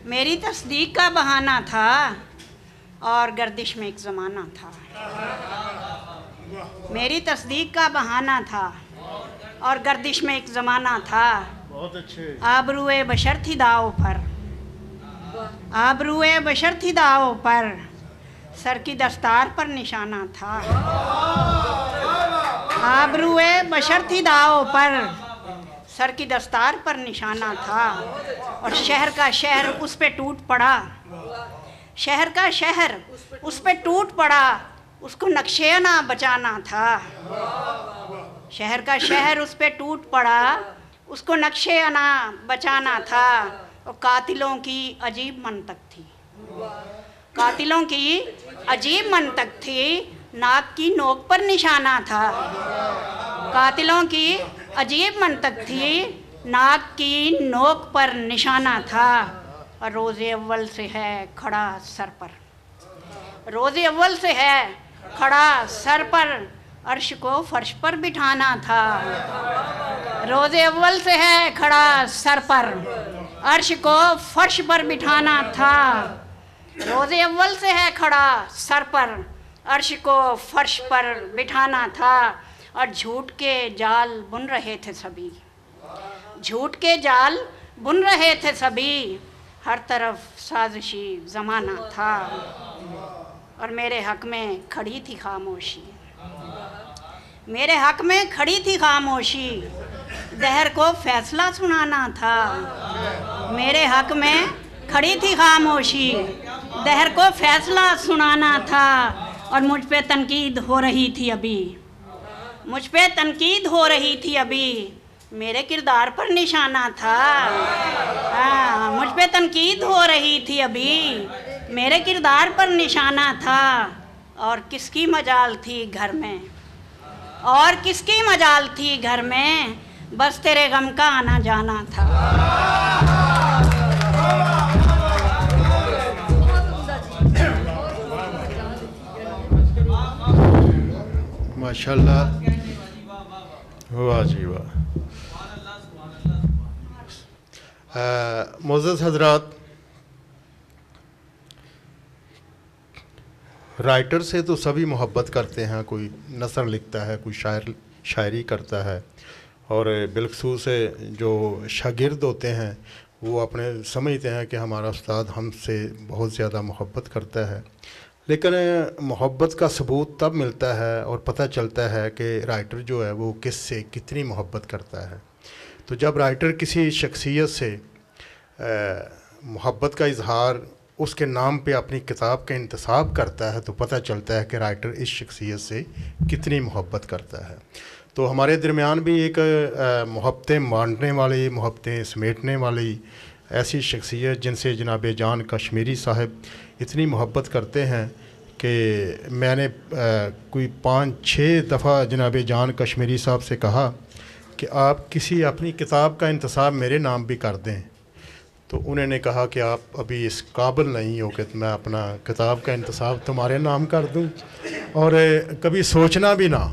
मेरी तस्दीक का बहाना था और गर्दिश में एक ज़माना था। मेरी तस्दीक का बहाना था और गर्दिश में एक ज़माना था। बहुत अच्छे। आबरूए बशर थी दाव पर, आबरूए बशर थी दाव पर, सर की दस्तार पर निशाना था। आबरूए बशर थी दाव पर, सर की दस्तार पर निशाना था। और शहर का शहर उस पे टूट पड़ा, शहर का शहर उस पे टूट पड़ा, उसको नक्शे ना बचाना था। शहर का शहर उस पे टूट पड़ा, उसको नक्शे ना बचाना था। और कातिलों की अजीब मंतक थी, कातिलों की अजीब मंतक थी, नाक की नोक पर निशाना था। कातिलों की अजीब मंतक थी, नाक की नोक पर निशाना था। और रोज़े अव्वल से है खड़ा सर पर, रोज़े अव्वल से है खड़ा सर पर, अर्श को फर्श पर बिठाना था। रोज़े अव्वल से है खड़ा सर पर, अर्श को फर्श पर बिठाना था। रोज़े अव्वल से है खड़ा सर पर, अर्श को फर्श पर बिठाना था। और झूठ के जाल बुन रहे थे सभी, झूठ के जाल बुन रहे थे सभी, हर तरफ साजिशी ज़माना था। और मेरे हक़ में खड़ी थी खामोशी, मेरे हक़ में खड़ी थी खामोशी, दहर को फैसला सुनाना था। मेरे हक़ में खड़ी थी खामोशी, दहर को फैसला सुनाना था। और मुझ पे तनकीद हो रही थी अभी, मुझ पे तनकीद हो रही थी अभी, मेरे किरदार पर निशाना था। हाँ, मुझ पे तनकीद हो रही थी अभी, मेरे किरदार पर निशाना था। और किसकी मजाल थी घर में, और किसकी मजाल थी घर में, बस तेरे गम का आना जाना था। माशाल्लाह, वाह जी वाह। मोअज़्ज़ज़ हज़रात, राइटर से तो सभी मोहब्बत करते हैं, कोई नसर लिखता है, कोई शायरी करता है, और बिलखसूस जो शागिर्द होते हैं वो अपने समझते हैं कि हमारा उस्ताद हमसे बहुत ज़्यादा मोहब्बत करता है। लेकिन मोहब्बत का सबूत तब मिलता है और पता चलता है कि राइटर जो है वो किस से कितनी मोहब्बत करता है। तो जब राइटर किसी शख्सियत से मोहब्बत का इजहार उसके नाम पे अपनी किताब का इंतसाब करता है तो पता चलता है कि राइटर इस शख्सियत से कितनी मोहब्बत करता है। तो हमारे दरमियान भी एक मोहब्बतें बांटने वाली, मोहब्बतें समेटने वाली ऐसी शख्सियत जिनसे जनाब जान कश्मीरी साहब इतनी मोहब्बत करते हैं कि मैंने कोई 5-6 दफ़ा जनाब जान कश्मीरी साहब से कहा कि आप किसी अपनी किताब का इंतसाब मेरे नाम भी कर दें, तो उन्होंने कहा कि आप अभी इस काबिल नहीं हो कि मैं अपना किताब का इंतसाब तुम्हारे नाम कर दूं, और कभी सोचना भी ना,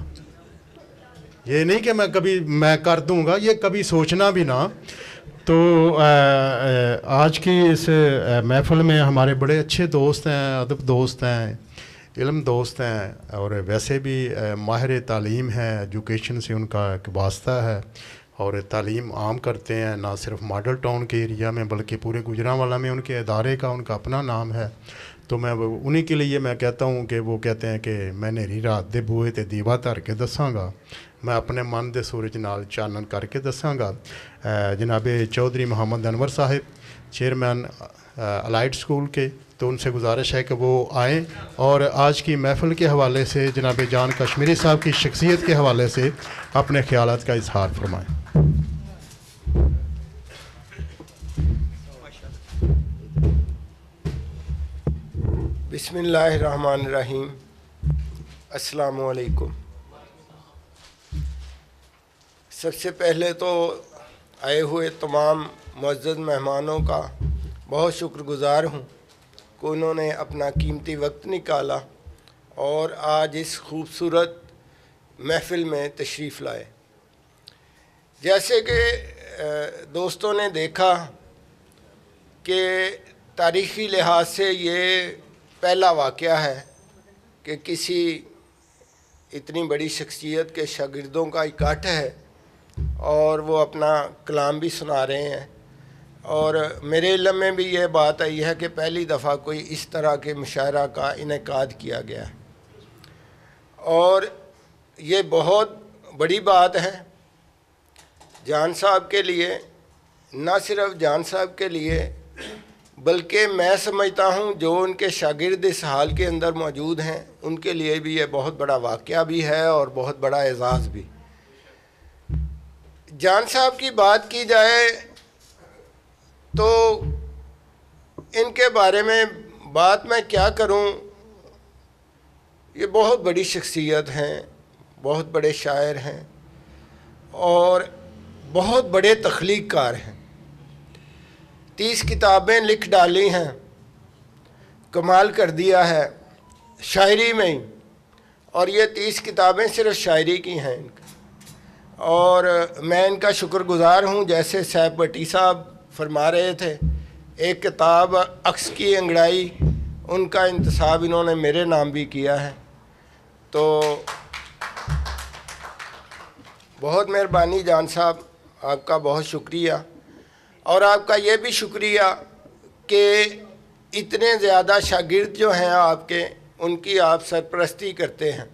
ये नहीं कि मैं कर दूंगा, ये कभी सोचना भी ना। तो आज की इस महफ़िल में हमारे बड़े अच्छे दोस्त हैं, अदब दोस्त हैं, इल्म दोस्त हैं, और वैसे भी माहिर तालीम हैं, एजुकेशन से उनका एक वास्ता है और तालीम आम करते हैं, ना सिर्फ मॉडल टाउन के एरिया में बल्कि पूरे गुजरांवाला में उनके इदारे का उनका अपना नाम है। तो मैं उन्हीं के लिए मैं कहता हूँ कि वो कहते हैं कि मैं नेरी रात दे बूहे ते दीवा धर के दसांगा, मैं अपने मन दे सूरज नाल चानन करके दसांगा। जनाब चौधरी मोहम्मद अनवर साहिब, चेयरमैन अलाइड स्कूल के, तो उनसे गुजारिश है कि वो आएँ और आज की महफ़िल के हवाले से जनाब जान कश्मीरी साहब की शख्सियत के हवाले से अपने ख्यालात का इजहार फरमाएँ। बिस्मिल्लाहिर्रहमानिर्रहीम। अस्सलामु अलैकुम। सबसे पहले तो आए हुए तमाम मुअज़्ज़ज़ मेहमानों का बहुत शुक्रगुज़ार हूँ कि उन्होंने अपना कीमती वक्त निकाला और आज इस खूबसूरत महफ़िल में तशरीफ़ लाए। जैसे कि दोस्तों ने देखा कि तारीख़ी लिहाज से ये पहला वाक़या है कि किसी इतनी बड़ी शख्सियत के शागिर्दों का इकट्ठ है और वो अपना कलाम भी सुना रहे हैं। और मेरे इल्म में भी ये बात आई है कि पहली दफ़ा कोई इस तरह के मुशायरा का इनेकाद किया गया है और ये बहुत बड़ी बात है जान साहब के लिए। न सिर्फ जान साहब के लिए बल्कि मैं समझता हूँ जो उनके शागिर्द इस हाल के अंदर मौजूद हैं उनके लिए भी ये बहुत बड़ा वाक़या भी है और बहुत बड़ा एज़ाज़ भी। जान साहब की बात की जाए तो इनके बारे में बात मैं क्या करूं, ये बहुत बड़ी शख्सियत हैं, बहुत बड़े शायर हैं और बहुत बड़े तख्लीक़कार हैं। 30 किताबें लिख डाली हैं, कमाल कर दिया है शायरी में ही, और ये 30 किताबें सिर्फ शायरी की हैं और मैं इनका शुक्रगुज़ार हूँ। जैसे सैफ भट्टी साहब फरमा रहे थे, एक किताब अक्स की अंगड़ाई, उनका इंतसाब इन्होंने मेरे नाम भी किया है, तो बहुत मेहरबानी जान साहब, आपका बहुत शुक्रिया। और आपका ये भी शुक्रिया कि इतने ज़्यादा शागिर्द जो हैं आपके, उनकी आप सरपरस्ती करते हैं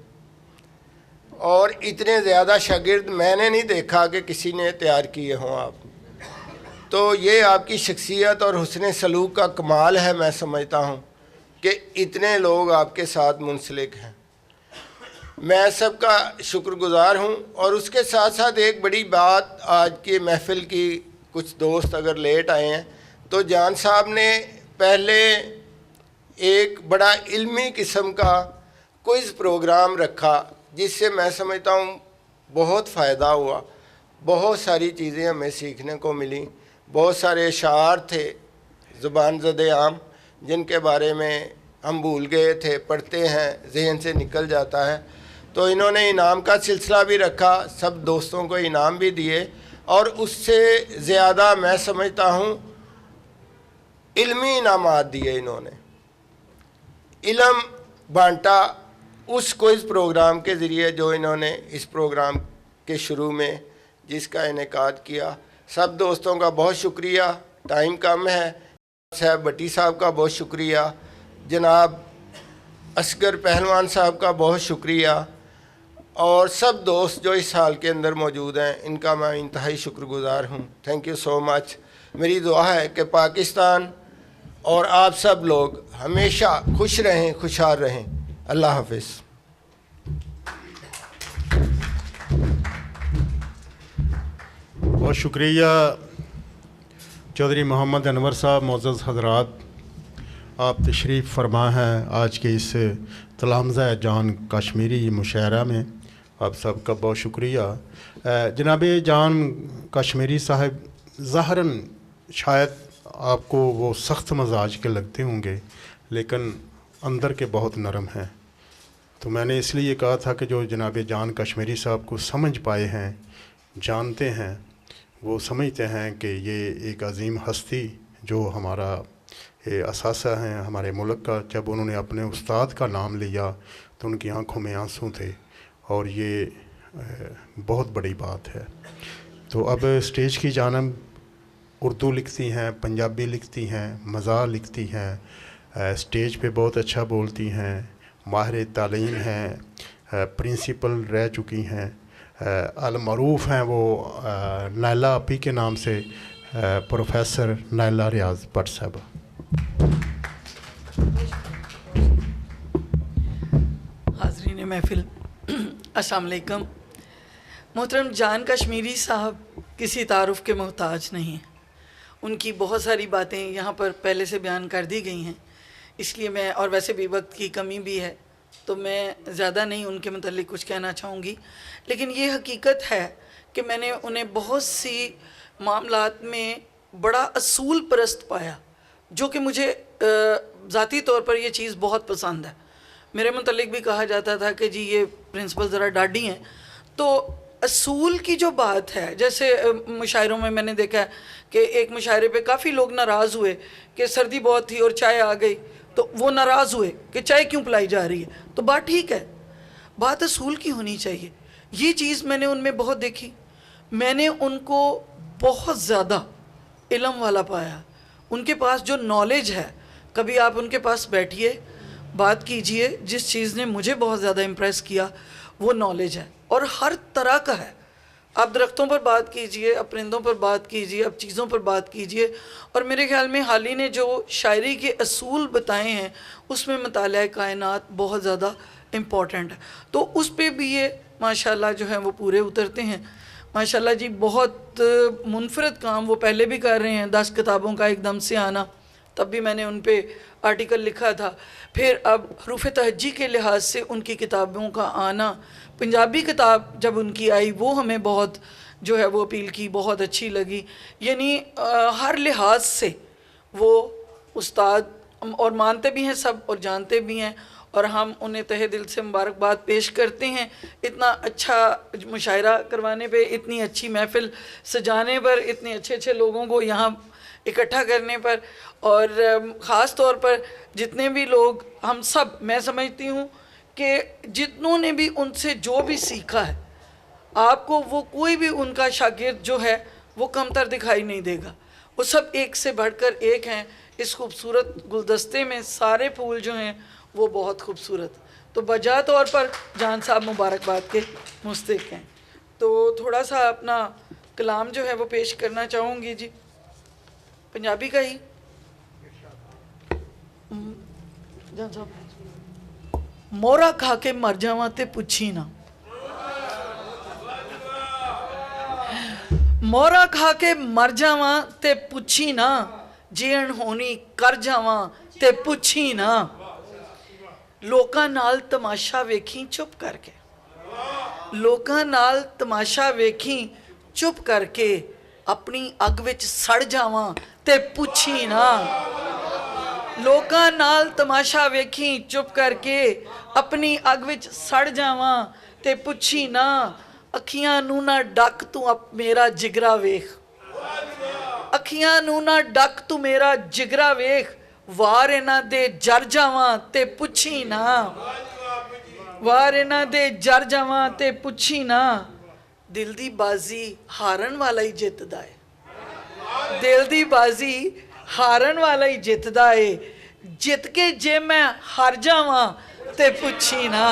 और इतने ज़्यादा शागिर्द मैंने नहीं देखा कि किसी ने तैयार किए हों आप, तो ये आपकी शख्सियत और हुस्न सलूक का कमाल है। मैं समझता हूँ कि इतने लोग आपके साथ मुंसलिक हैं, मैं सबका शुक्रगुज़ार हूँ। और उसके साथ साथ एक बड़ी बात, आज की महफ़िल की कुछ दोस्त अगर लेट आए हैं तो जान साहब ने पहले एक बड़ा इल्मी किस्म का क्विज़ प्रोग्राम रखा जिससे मैं समझता हूँ बहुत फ़ायदा हुआ, बहुत सारी चीज़ें हमें सीखने को मिली। बहुत सारे अशार थे ज़ुबान ज़दे आम जिनके बारे में हम भूल गए थे, पढ़ते हैं जहन से निकल जाता है, तो इन्होंने इनाम का सिलसिला भी रखा, सब दोस्तों को इनाम भी दिए और उससे ज़्यादा मैं समझता हूँ इल्मी इनामात दिए इन्होंने, इल्म बांटा उस क्विज़ प्रोग्राम के ज़रिए जो इन्होंने इस प्रोग्राम के शुरू में जिसका इनेकाद किया। सब दोस्तों का बहुत शुक्रिया, टाइम कम है। साहब भट्टी साहब का बहुत शुक्रिया, जनाब असगर पहलवान साहब का बहुत शुक्रिया और सब दोस्त जो इस साल के अंदर मौजूद हैं इनका मैं इंतहाई शुक्रगुज़ार हूँ। Thank you so much. मेरी दुआ है कि पाकिस्तान और आप सब लोग हमेशा खुश रहें, खुशहाल रहें। अल्लाह हाफिज़। बहुत शुक्रिया चौधरी मोहम्मद अनवर साहब। मोअज़्ज़ज़ हज़रात, आप तशरीफ़ फरमा हैं आज के इस तलामज़ा जान कश्मीरी मुशायरा में, आप सबका बहुत शुक्रिया। जनाब जान कश्मीरी साहब ज़ाहरन शायद आपको वो सख्त मजाज के लगते होंगे लेकिन अंदर के बहुत नरम हैं, तो मैंने इसलिए कहा था कि जो जनाब जान कश्मीरी साहब को समझ पाए हैं, जानते हैं, वो समझते हैं कि ये एक अजीम हस्ती जो हमारा असासा हैं हमारे मुल्क का। जब उन्होंने अपने उस्ताद का नाम लिया तो उनकी आंखों में आंसू थे और ये बहुत बड़ी बात है। तो अब स्टेज की जानब उर्दू लिखती हैं, पंजाबी लिखती हैं, मज़ाह लिखती हैं, स्टेज पे बहुत अच्छा बोलती हैं, माहिर तालीम हैं, प्रिंसिपल रह चुकी हैं, अलमरूफ़ हैं वो नायला अपी के नाम से प्रोफेसर नायला रियाज भट्ट साहब। हाज़रीन महफ़िल, अस्सलाम वालेकुम। मोहतरम जान कश्मीरी साहब किसी तारुफ़ के मोहताज नहीं हैं। उनकी बहुत सारी बातें यहाँ पर पहले से बयान कर दी गई हैं, इसलिए मैं, और वैसे भी वक्त की कमी भी है तो मैं ज़्यादा नहीं उनके मतलब कुछ कहना चाहूँगी। लेकिन ये हकीकत है कि मैंने उन्हें बहुत सी मामलात में बड़ा असूल परस्त पाया, जो कि मुझे ज़ाती तौर पर ये चीज़ बहुत पसंद है। मेरे मुतल्लिक भी कहा जाता था कि जी ये प्रिंसिपल ज़रा डाडी हैं। तो असूल की जो बात है, जैसे मुशायरों में मैंने देखा है कि एक मुशायरे पे काफ़ी लोग नाराज़ हुए कि सर्दी बहुत थी और चाय आ गई, तो वो नाराज़ हुए कि चाय क्यों पिलाई जा रही है। तो बात ठीक है, बात असूल की होनी चाहिए। ये चीज़ मैंने उनमें बहुत देखी। मैंने उनको बहुत ज़्यादा इल्म वाला पाया। उनके पास जो नॉलेज है, कभी आप उनके पास बैठिए, बात कीजिए, जिस चीज़ ने मुझे बहुत ज़्यादा इम्प्रेस किया वो नॉलेज है, और हर तरह का है। आप दरख्तों पर बात कीजिए, अब परिंदों पर बात कीजिए, अब चीज़ों पर बात कीजिए। और मेरे ख्याल में हाल ही ने जो शायरी के असूल बताए हैं उसमें मुताला कायनात बहुत ज़्यादा इम्पॉर्टेंट है, तो उस पर भी ये माशाल्लाह जो है वो पूरे उतरते हैं। माशाल्लाह जी, बहुत मुनफरद काम वो पहले भी कर रहे हैं। 10 किताबों का एकदम से आना, तब भी मैंने उन पर आर्टिकल लिखा था। फिर अब हरूफ तहज्जी के लिहाज से उनकी किताबों का आना, पंजाबी किताब जब उनकी आई वो हमें बहुत जो है वो अपील की, बहुत अच्छी लगी। यानी हर लिहाज से वो उस्ताद, और मानते भी हैं सब और जानते भी हैं, और हम उन्हें तहे दिल से मुबारकबाद पेश करते हैं इतना अच्छा मुशायरा करवाने पे, इतनी अच्छी महफ़िल सजाने पर, इतने अच्छे अच्छे लोगों को यहाँ इकट्ठा करने पर, और ख़ास तौर पर जितने भी लोग, हम सब, मैं समझती हूँ कि जितनों ने भी उनसे जो भी सीखा है, आपको वो कोई भी उनका शागिर्द जो है वो कमतर दिखाई नहीं देगा। वो सब एक से बढ़कर एक हैं। इस खूबसूरत गुलदस्ते में सारे फूल जो हैं वो बहुत खूबसूरत। तो बजा तौर पर जान साहब मुबारकबाद के मुस्तहिक हैं। तो थोड़ा सा अपना कलाम जो है वो पेश करना चाहूँगी जी, पंजाबी का ही। जान साहब, मोरा खा के मर जावां ते पुछी ना, मोरा खा के मर जावां ते पुछी ना, जे अनहोनी कर जावां ते पुछी ना, लोकां नाल तमाशा वेखी चुप करके, लोकां नाल तमाशा वेखी चुप करके, अपनी अग विच सड़ जावां ते पुछी ना, लोकां नाल तमाशा वेखी चुप करके, अपनी अग विच सड़ जावां ते पुछी ना, अखियां नू ना डक तू मेरा जिगरा वेख, अखियां नू ना डक तू मेरा जिगरा वेख, वार इन्हां दे जर जावां ते पुछी ना, वार इन्हां दे जर जावां ते पुछी ना, दिल दी बाजी हारन वाला ही जितदा है, दिल दी बाजी हारन वाला ही जितदा है, जित के जे मैं हार जावां ते पुछी ना,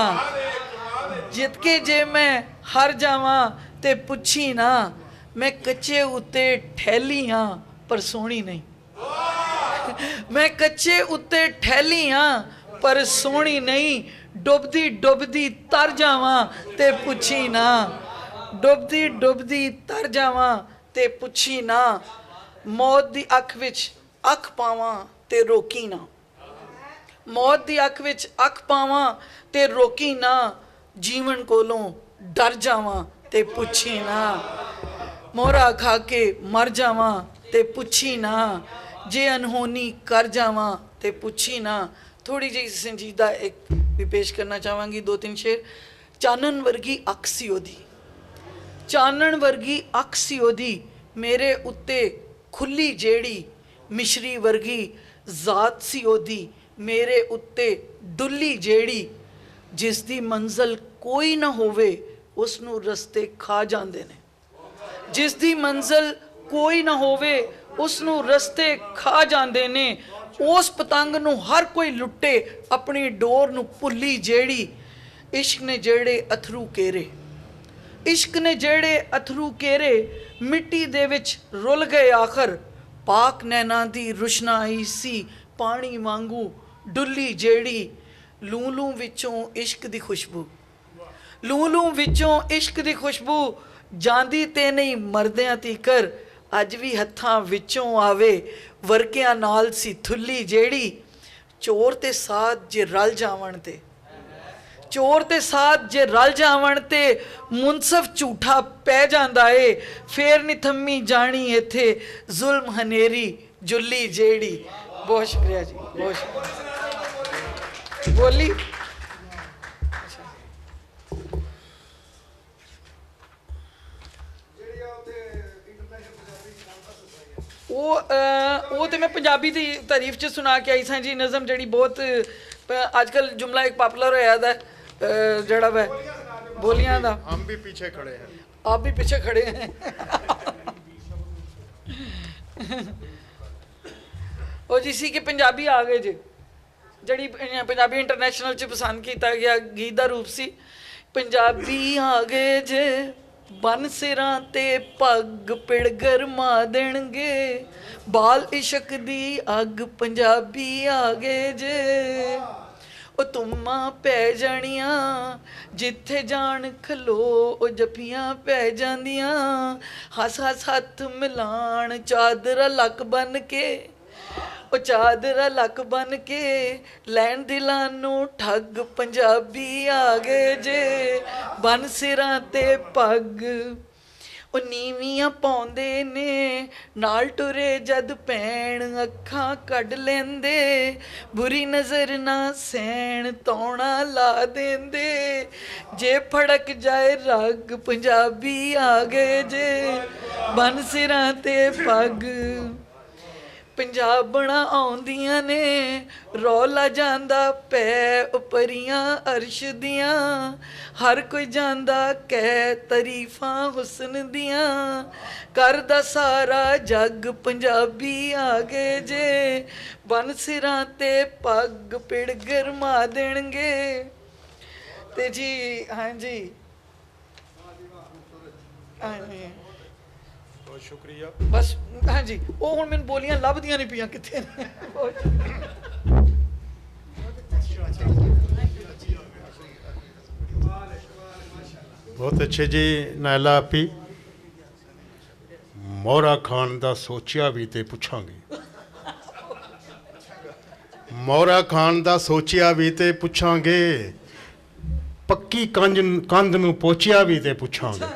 जित के जे मैं हार जावां ते पुछी ना, मैं कच्चे उत्ते ठहली हाँ पर सोहनी नहीं, मैं कच्चे उत्ते ठहली हाँ पर सोहनी नहीं, डुबदी डुबदी तर जावां ते पुछी ना, डुबदी डुबदी तर जावां ते पुछी ना, मौत दी अख विच अख पावां ते रोकी ना, मौत दी अख विच अख पावां ते रोकी ना, जीवन कोलों डर जावां ते पुछी ना, मोरा खा के मर जावां ते पुछी ना, जे अनहोनी कर जावां ते पुछी ना। थोड़ी जी संजीदा एक भी पेश करना चाहांगी, 2-3 शेर। चानन वर्गी अख सी ओदी, चानन वर्गी अख सी ओदी, मेरे उत्ते खुली जेड़ी, मिश्री वर्गी जात सी ओदी, मेरे उत्ते डुल्ली जेड़ी, जिस दी मंजिल कोई ना होवे उसनू रस्ते खा जांदे ने, जिस दी मंजिल कोई ना होवे उसनू रस्ते खा जांदे ने, उस पतंग नू हर कोई लुट्टे, अपनी डोर नू भुल्ली जेड़ी, इश्क ने जेड़े अथरू केरे, इश्क ने जेड़े अथरू केरे मिट्टी दे विच रुल गए आखर पाक नैना दी रुशनाई सी पानी वांगू डुल्ली जेड़ी लू लू विचों इश्क दी खुशबू लू लू विचों इश्क दी खुशबू जांदी ते नहीं मरदियां तीकर अज भी हत्थां विचों आवे वरकियां नाल सी थुल्ली जेड़ी चोर ते साथ जे रल जावण ते चोर ते साथ जे रल जावण ते मुनसफ झूठा पै जांदा ए फेर नहीं थम्मी जानी इत्थे जुल्म हनेरी जुल्ली जेड़ी। बहुत शुक्रिया जी, बहुत शुक्रिया। बोली वो तो मैं पंजाबी दी तारीफ च सुना के आई सा जी नज़म जड़ी बहुत आजकल जुमला एक पॉपुलर होया दा जड़ा वह बोलियां दा। हम भी पीछे खड़े हैं, आप भी पीछे खड़े हैं। और जिसी के पंजाबी आ गए जी जड़ी पंजाबी इंटरनेशनल च पसंद किया गया गीत का रूप सी पंजाबी आ गए जे बन सिरां ते पग पिड़ गरमा देणगे बाल इशक दी अग पंजाबी आ गए जे ओ तुम्मा पै जानियां जिथे जान खलो ओ जफियां पै जांदियां हस हस हथ मिलान चादरा लक बन के ओ चादरा लक बन के लैन दिलां नू ठग पंजाबी आ गए जे बन सिरां ते पग ओ नीवियां पाउंदे ने नाल टुरे जद पैण अखां कढ लेंदे बुरी नज़र ना सैन तौणा ला देंदे जे फड़क जाए रग पंजाबी आ गए जे बन सिरां ते पग पंजाबणा आउंदियां ने रौला जांदा पै उपरियां अर्श दियां हर कोई जांदा कै तरीफां हुस्न दियां करदा सारा जग पंजाबी आ गए जे बन सिरां ते पग पिड़ गरमा देणगे ते जी। हाँ जी, हाँ जी, बहुत शुक्रिया। बस हाँ जी वो हुण मैनूं बोलियां लभदियां नहीं पियां कित्थे ने। बहुत अच्छे जी नायला आपी मोहरा खान दा सोचिया भी ते पुछांगे मोहरा खान दा सोचिया भी ते पुछांगे पक्की कंध नूं पोचिया भी ते पुछांगे।